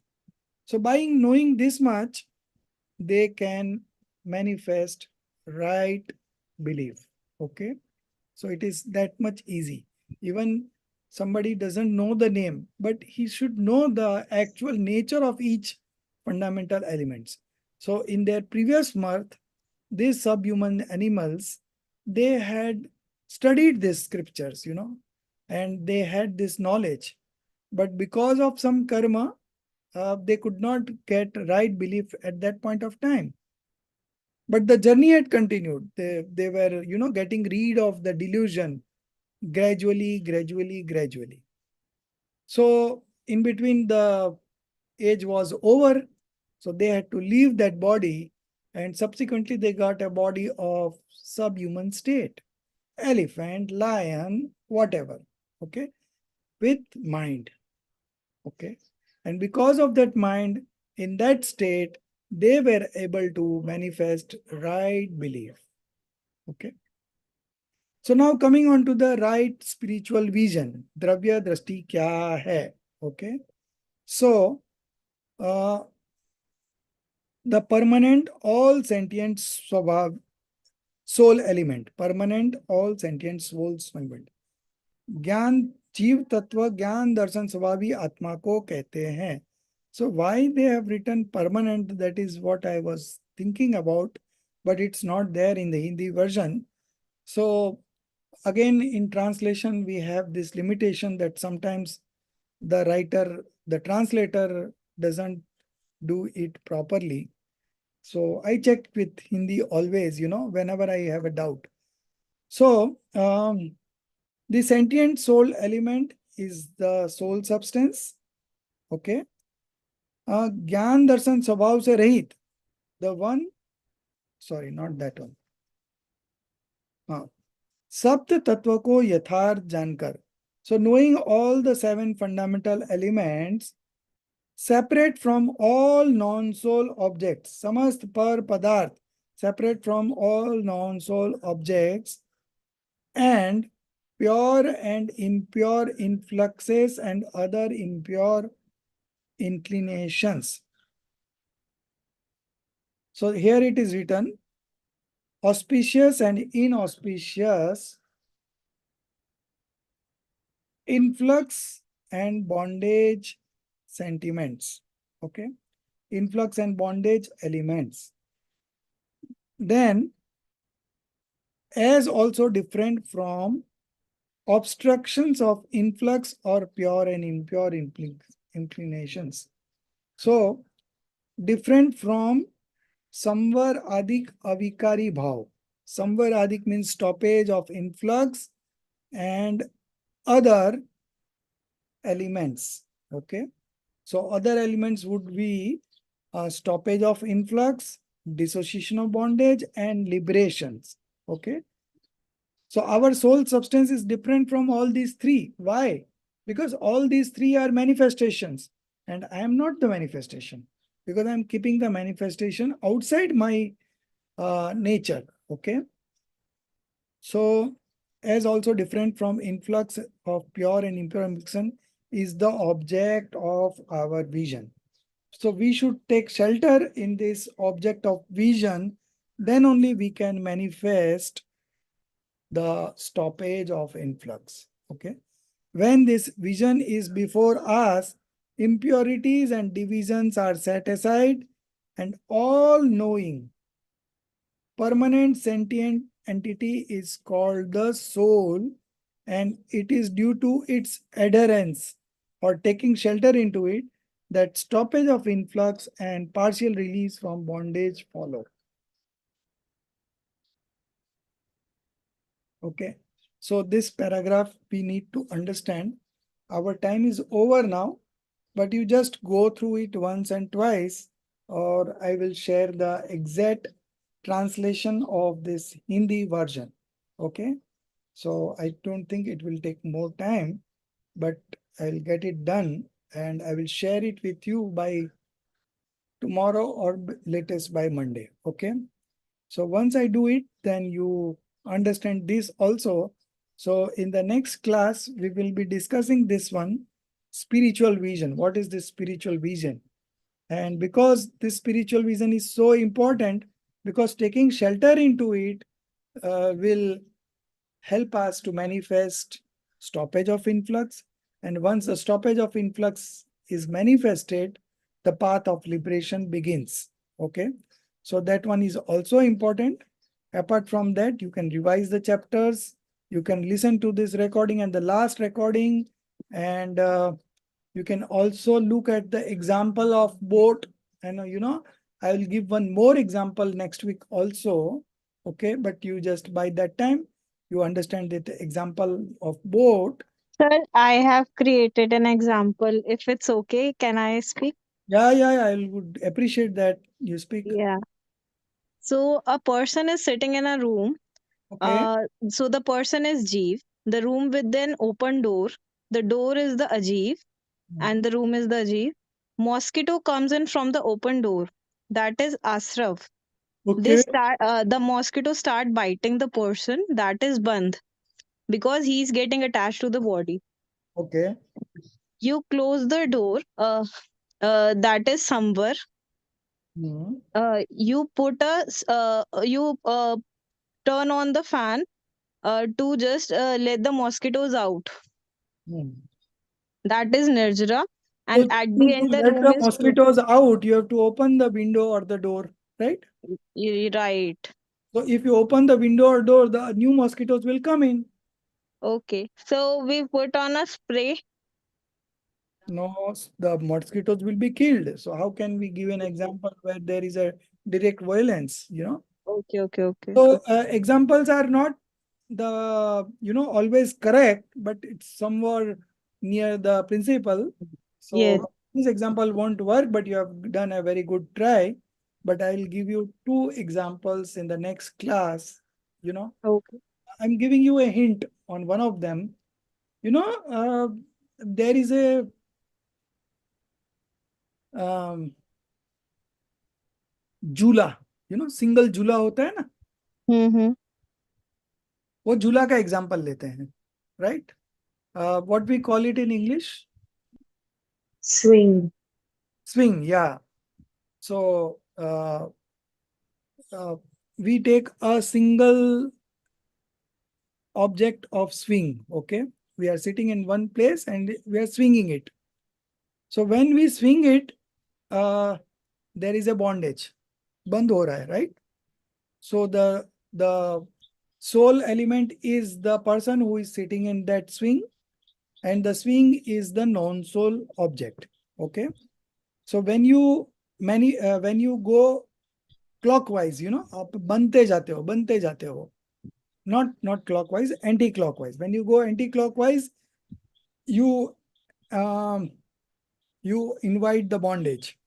So by knowing this much, they can manifest right belief. Okay. So it is that much easy. Even somebody doesn't know the name, but he should know the actual nature of each fundamental elements. So in their previous birth, these subhuman animals, they had studied these scriptures, and they had this knowledge. But because of some karma, they could not get right belief at that point of time. But the journey had continued. They were, getting rid of the delusion gradually. So in between, the age was over. So they had to leave that body, and subsequently they got a body of subhuman state. Elephant, lion, whatever. Okay. With mind. Okay. And because of that mind, in that state, they were able to manifest right belief. Okay. So now coming on to the right spiritual vision, Dravya Drashti kya hai? Okay. So the permanent all sentient swabhav, soul element, permanent all sentient soul element. ज्ञान जीव तत्व ज्ञान दर्शन स्वभावी आत्मा को कहते हैं. So why they have written permanent, that is what I was thinking about, but it's not there in the Hindi version. So again, in translation, we have this limitation that sometimes the writer, the translator doesn't do it properly. So I check with Hindi always, whenever I have a doubt. So the sentient soul element is the soul substance. Okay. ज्ञान दर्शन स्वभाव से रहित, the one, sorry, not that one. सप्त तत्व को यथार्थ जानकर. So knowing all the 7 fundamental elements separate from all non-soul objects, samast par padarth, separate from all non-soul objects, and pure and impure influxes and other impure inclinations. So here it is written, auspicious and inauspicious influx and bondage sentiments. Okay. Influx and bondage elements. Then, as also different from obstructions of influx or pure and impure inclinations. So, different from samvar adik avikari bhav. Samvar adik means stoppage of influx and other elements. Okay. So other elements would be stoppage of influx, dissociation of bondage, and liberations. Okay. So our soul substance is different from all these 3. Why? because all these three are manifestations, and I am not the manifestation, because I am keeping the manifestation outside my nature. Okay. So, as also different from influx of pure and impure mixtion is the object of our vision. So we should take shelter in this object of vision, then only we can manifest the stoppage of influx. Okay. When this vision is before us, impurities and divisions are set aside, and all knowing permanent sentient entity is called the soul, and it is due to its adherence or taking shelter into it that stoppage of influx and partial release from bondage follow. Okay. So this paragraph we need to understand. Our time is over now, but you just go through it once and twice, or I will share the exact translation of this Hindi version. Okay. So I don't think it will take more time, but I'll get it done and I will share it with you by tomorrow or latest by Monday. Okay. So once I do it, then you understand this also. So in the next class, we will be discussing this one, spiritual vision. What is this spiritual vision? And because this spiritual vision is so important, because taking shelter into it will help us to manifest stoppage of influx. And once the stoppage of influx is manifested, the path of liberation begins. Okay. So that one is also important. Apart from that, you can revise the chapters. You can listen to this recording and the last recording. And you can also look at the example of boat. And I will give one more example next week also. Okay. But you just by that time, you understand that the example of boat. Sir, I have created an example. If it's okay, can I speak? Yeah, I would appreciate that you speak. Yeah. So a person is sitting in a room. Okay. So the person is Jeev. The room with an open door. The door is the Ajeev, and the room is the Ajeev. Mosquito comes in from the open door. That is Asraf. Okay. The mosquito start biting the person. That is Bandh, because he's getting attached to the body. Okay. You close the door. That is Samvar. Hmm. You put a you turn on the fan to just let the mosquitoes out. Hmm. That is Nirjara. So And at to, the end, the let room the is mosquitoes out, you have to open the window or the door, right? right. So if you open the window or door, the new mosquitoes will come in. Okay. So we put on a spray. No, the mosquitoes will be killed. So how can we give an example where there is a direct violence, Okay. So examples are not the, always correct, but it's somewhere near the principle. Yes. So this example won't work, but you have done a very good try. But I'll give you two examples in the next class. You know, Okay. I'm giving you a hint on one of them. There is a um, झूला, single झूला होता है ना, Mm-hmm. वो झूला का example लेते हैं, right? What we call it in English? Swing. Swing, yeah. So we take a single object of swing. Okay, we are sitting in one place and we are swinging it. So when we swing it, there is a bondage, बंद हो रहा है, right? So the soul element is the person who is sitting in that swing, and the swing is the non-soul object. Okay, so when you go clockwise, आप बनते जाते हो, not clockwise, anti-clockwise. When you go anti-clockwise, you um, you invite the bondage.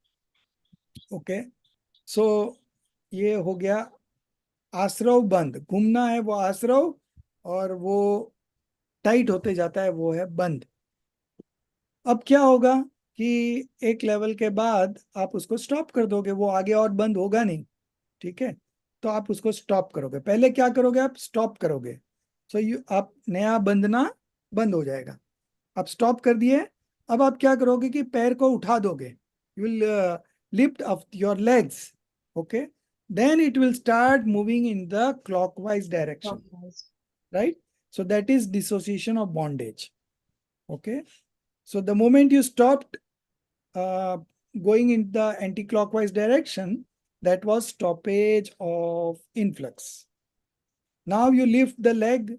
Okay, so ये हो गया आश्रव बंद, घूमना है वो आश्रव, और वो टाइट होते जाता है वो है बंद. अब क्या होगा कि एक लेवल के बाद आप उसको स्टॉप कर दोगे, वो आगे और बंद होगा नहीं, ठीक है। तो आप उसको स्टॉप करोगे, पहले क्या करोगे, आप स्टॉप करोगे, सो आप नया बंदना बंद हो जाएगा। आप स्टॉप कर दिए, अब आप क्या करोगे कि पैर को उठा दोगे, you will lift up your legs, okay, then it will start moving in the clockwise direction, right? So that is dissociation of bondage. Okay. So the moment you stopped going in the anti-clockwise direction, that was stoppage of influx. Now you lift the leg,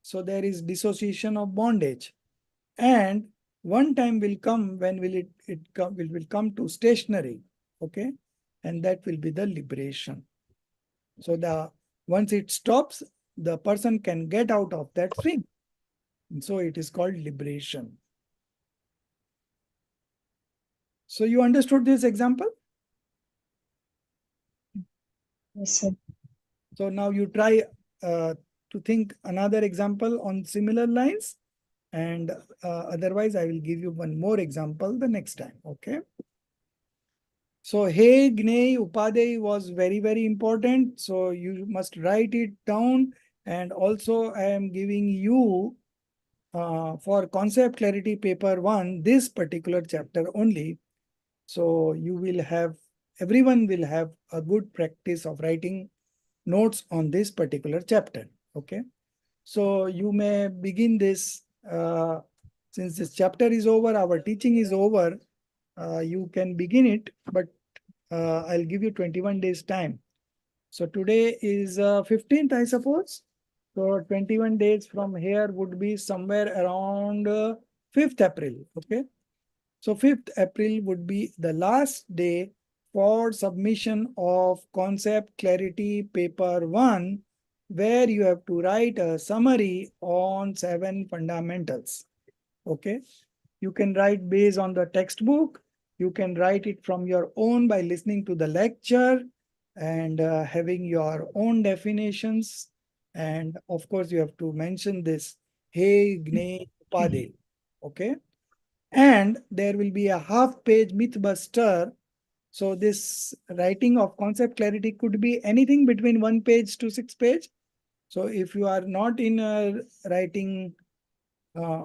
so there is dissociation of bondage. And one time will come when will come to stationary, okay, and that will be the liberation. So once it stops, the person can get out of that swing. And so it is called liberation. So you understood this example? Yes, sir. So now you try to think another example on similar lines, and otherwise I will give you one more example the next time, okay? So Hey, Gnei, Upadey was very, very important. So you must write it down. And also I am giving you for concept clarity paper 1, this particular chapter only. So you will have, everyone will have a good practice of writing notes on this particular chapter, okay? So you may begin this, since this chapter is over, our teaching is over, you can begin it, but I'll give you 21 days time. So today is 15th, I suppose. So 21 days from here would be somewhere around 5th April, okay? So 5th April would be the last day for submission of concept clarity paper 1, where you have to write a summary on 7 fundamentals, okay? You can write based on the textbook. You can write it from your own by listening to the lecture and having your own definitions. And of course, you have to mention this Hey, Gne, Upade. Okay. And there will be a half-page myth-buster. So this writing of concept clarity could be anything between 1 page to 6 page. So if you are not in a writing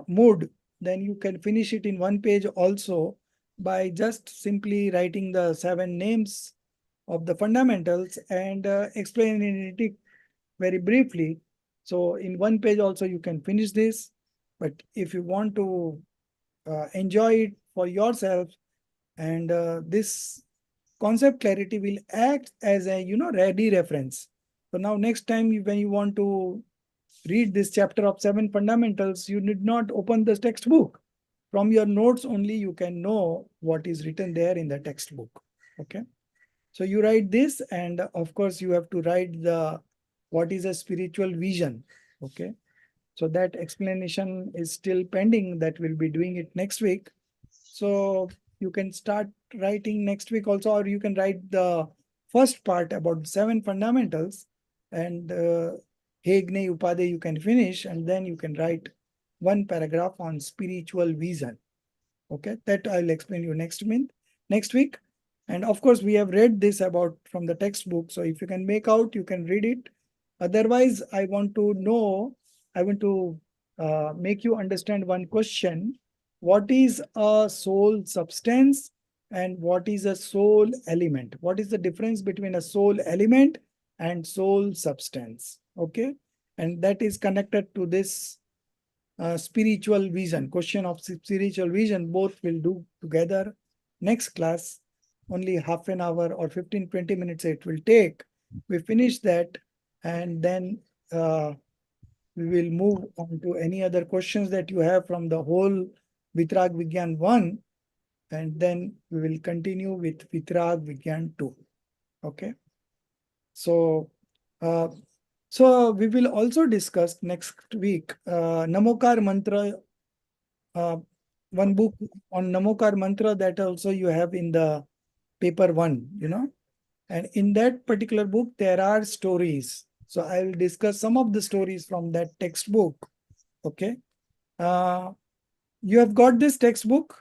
mood, then you can finish it in 1 page also by just simply writing the 7 names of the fundamentals and explaining it very briefly. So in 1 page also you can finish this. But if you want to enjoy it for yourself, and this concept clarity will act as a ready reference. So now next time when you want to read this chapter of 7 fundamentals, you need not open the textbook. From your notes only you can know what is written there in the textbook. Okay. So you write this, and of course you have to write what is a spiritual vision. Okay. So that explanation is still pending. That we'll be doing it next week. So you can start writing next week also, or you can write the first part about 7 fundamentals, and Hegne Upade you can finish, and then you can write 1 paragraph on spiritual vision. Okay, that I'll explain you next week. And of course, we have read this about from the textbook. So if you can make out, you can read it. Otherwise, I want to make you understand one question. What is a soul substance and what is a soul element? What is the difference between a soul element and soul substance? Okay. And that is connected to this spiritual vision, question of spiritual vision. Both will do together next class. Only half an hour or 15-20 minutes it will take. We finish that, and then we will move on to any other questions that you have from the whole Vitrag Vigyan 1, and then we will continue with Vitrag Vigyan 2. Okay. So we will also discuss next week Namokar Mantra, one book on Namokar Mantra that also you have in the paper 1, and in that particular book, there are stories. So I will discuss some of the stories from that textbook. Okay. You have got this textbook?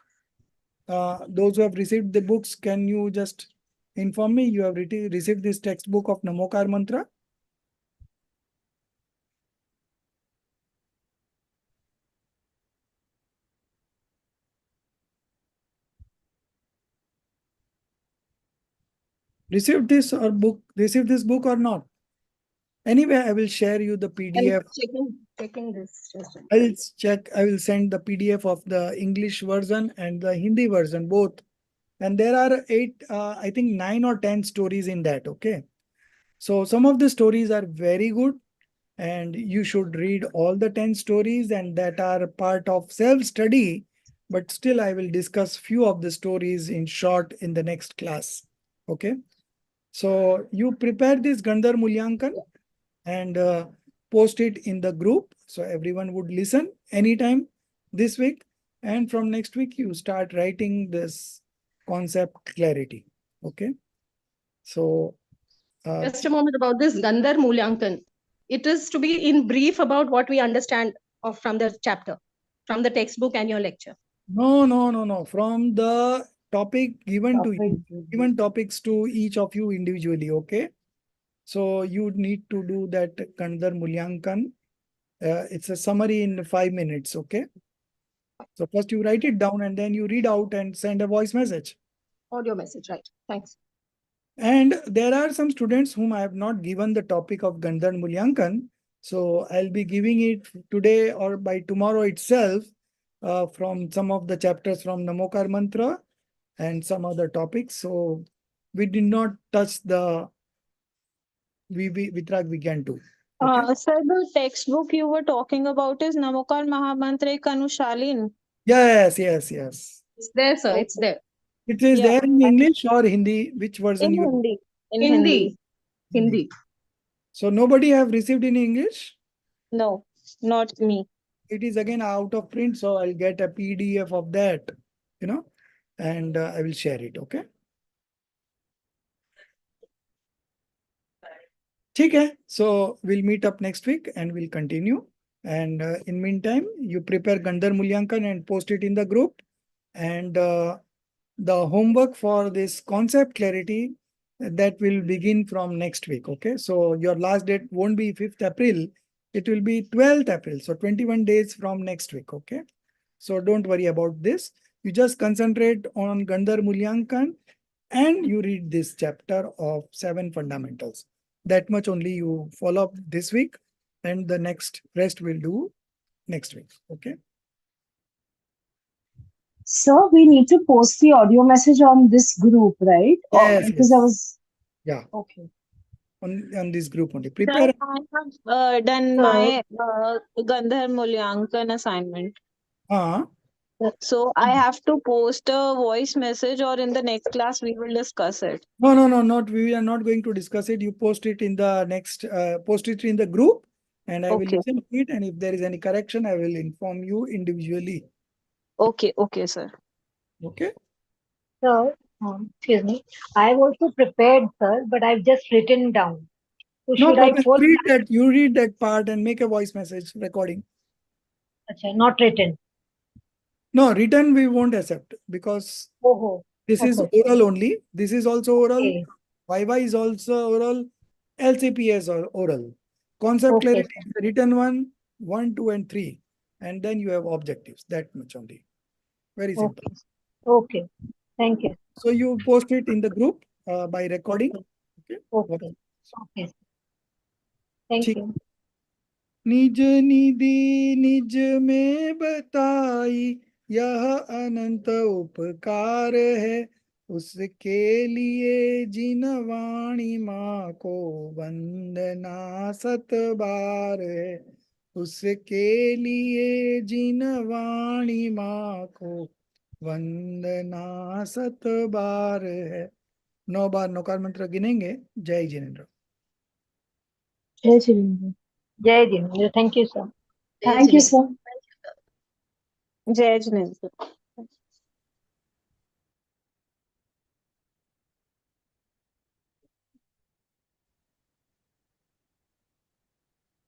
Those who have received the books, can you just inform me you have received this textbook of Namokar Mantra? Received this book or not? Anyway, I will share you the I'm PDF. checking this. Just a I'll check. I will send the PDF of the English version and the Hindi version, both. And there are I think 9 or 10 stories in that. Okay. So some of the stories are very good, and you should read all the 10 stories, and that are part of self-study. But still, I will discuss few of the stories in short in the next class. Okay. So you prepare this Gandhar Mulyankan and post it in the group so everyone would listen anytime this week. And from next week, you start writing this concept clarity. Okay. So Just a moment about this Gandhar Mulyankan. It is to be in brief about what we understand from the chapter, from the textbook and your lecture. no. From the topic given to you, Topic. given topics to each of you individually. Okay. So you need to do that Gandhar Mulyankan. It's a summary in 5 minutes. Okay. So first you write it down and then you read out and send a voice message. Audio message, right? Thanks. And there are some students whom I have not given the topic of Gandhar Mulyankan. So I'll be giving it today or by tomorrow itself from some of the chapters from Namokar Mantra and some other topics. So we did not touch the Vitrag Vigyan 2. Okay. Sir, the textbook you were talking about is Namokar Mahamantra Anushalin. Yes. It's there, sir. It's there. It is Yeah. there in English or Hindi? Which version In you? Hindi. In Hindi. Hindi. Hindi. So nobody have received in English? No, not me. It is again out of print, so I'll get a PDF of that, and I will share it. Okay. Okay. So we'll meet up next week and we'll continue. And in meantime, you prepare Gandhar Mulyankan and post it in the group. And the homework for this concept clarity that will begin from next week. Okay. So your last date won't be 5th April. It will be 12th April. So 21 days from next week. Okay. So don't worry about this. You just concentrate on Gandhar Mulyankan and you read this chapter of 7 fundamentals. That much only you follow up this week, and the next rest we'll do next week. Okay. Sir, we need to post the audio message on this group, right? Yes, Because I was yeah, okay. on this group only. Sir, Prepare. I have done So, my Gandhar Mulyankan assignment. So I have to post a voice message, or in the next class we will discuss it. No, not. We are not going to discuss it. You post it in the next, post it in the group, and I will Okay. listen to it. And if there is any correction, I will inform you individually. Okay, sir. Okay. So, excuse me. I've also prepared, sir, but I've just written down. So No should I problem. post You read that part and make a voice message recording. that? Not written. No, written we won't accept because Oh, this is okay. oral only. This is also oral. Okay. Viva is also oral. LCPS or oral. Concept Okay. clarity is the written one, 1, 2, and 3. And then you have objectives. That much only. Very simple. Okay. Thank you. So you post it in the group by recording. Okay. Okay. Okay. Thank ठीक. you. निज निधि निज में बताई यह अनंत उपकार है, उसके लिए जिन वाणी माँ को वंदना सत बार है, उसके लिए जिन वाणी माँ को वंदना सत बार है। 9 बार नौकार मंत्र गिनेंगे। जय Jinendra. Jai Jineन्द्र. Jai Jinendra. Thank you, sir. Thank you, sir. Jai Jinendra.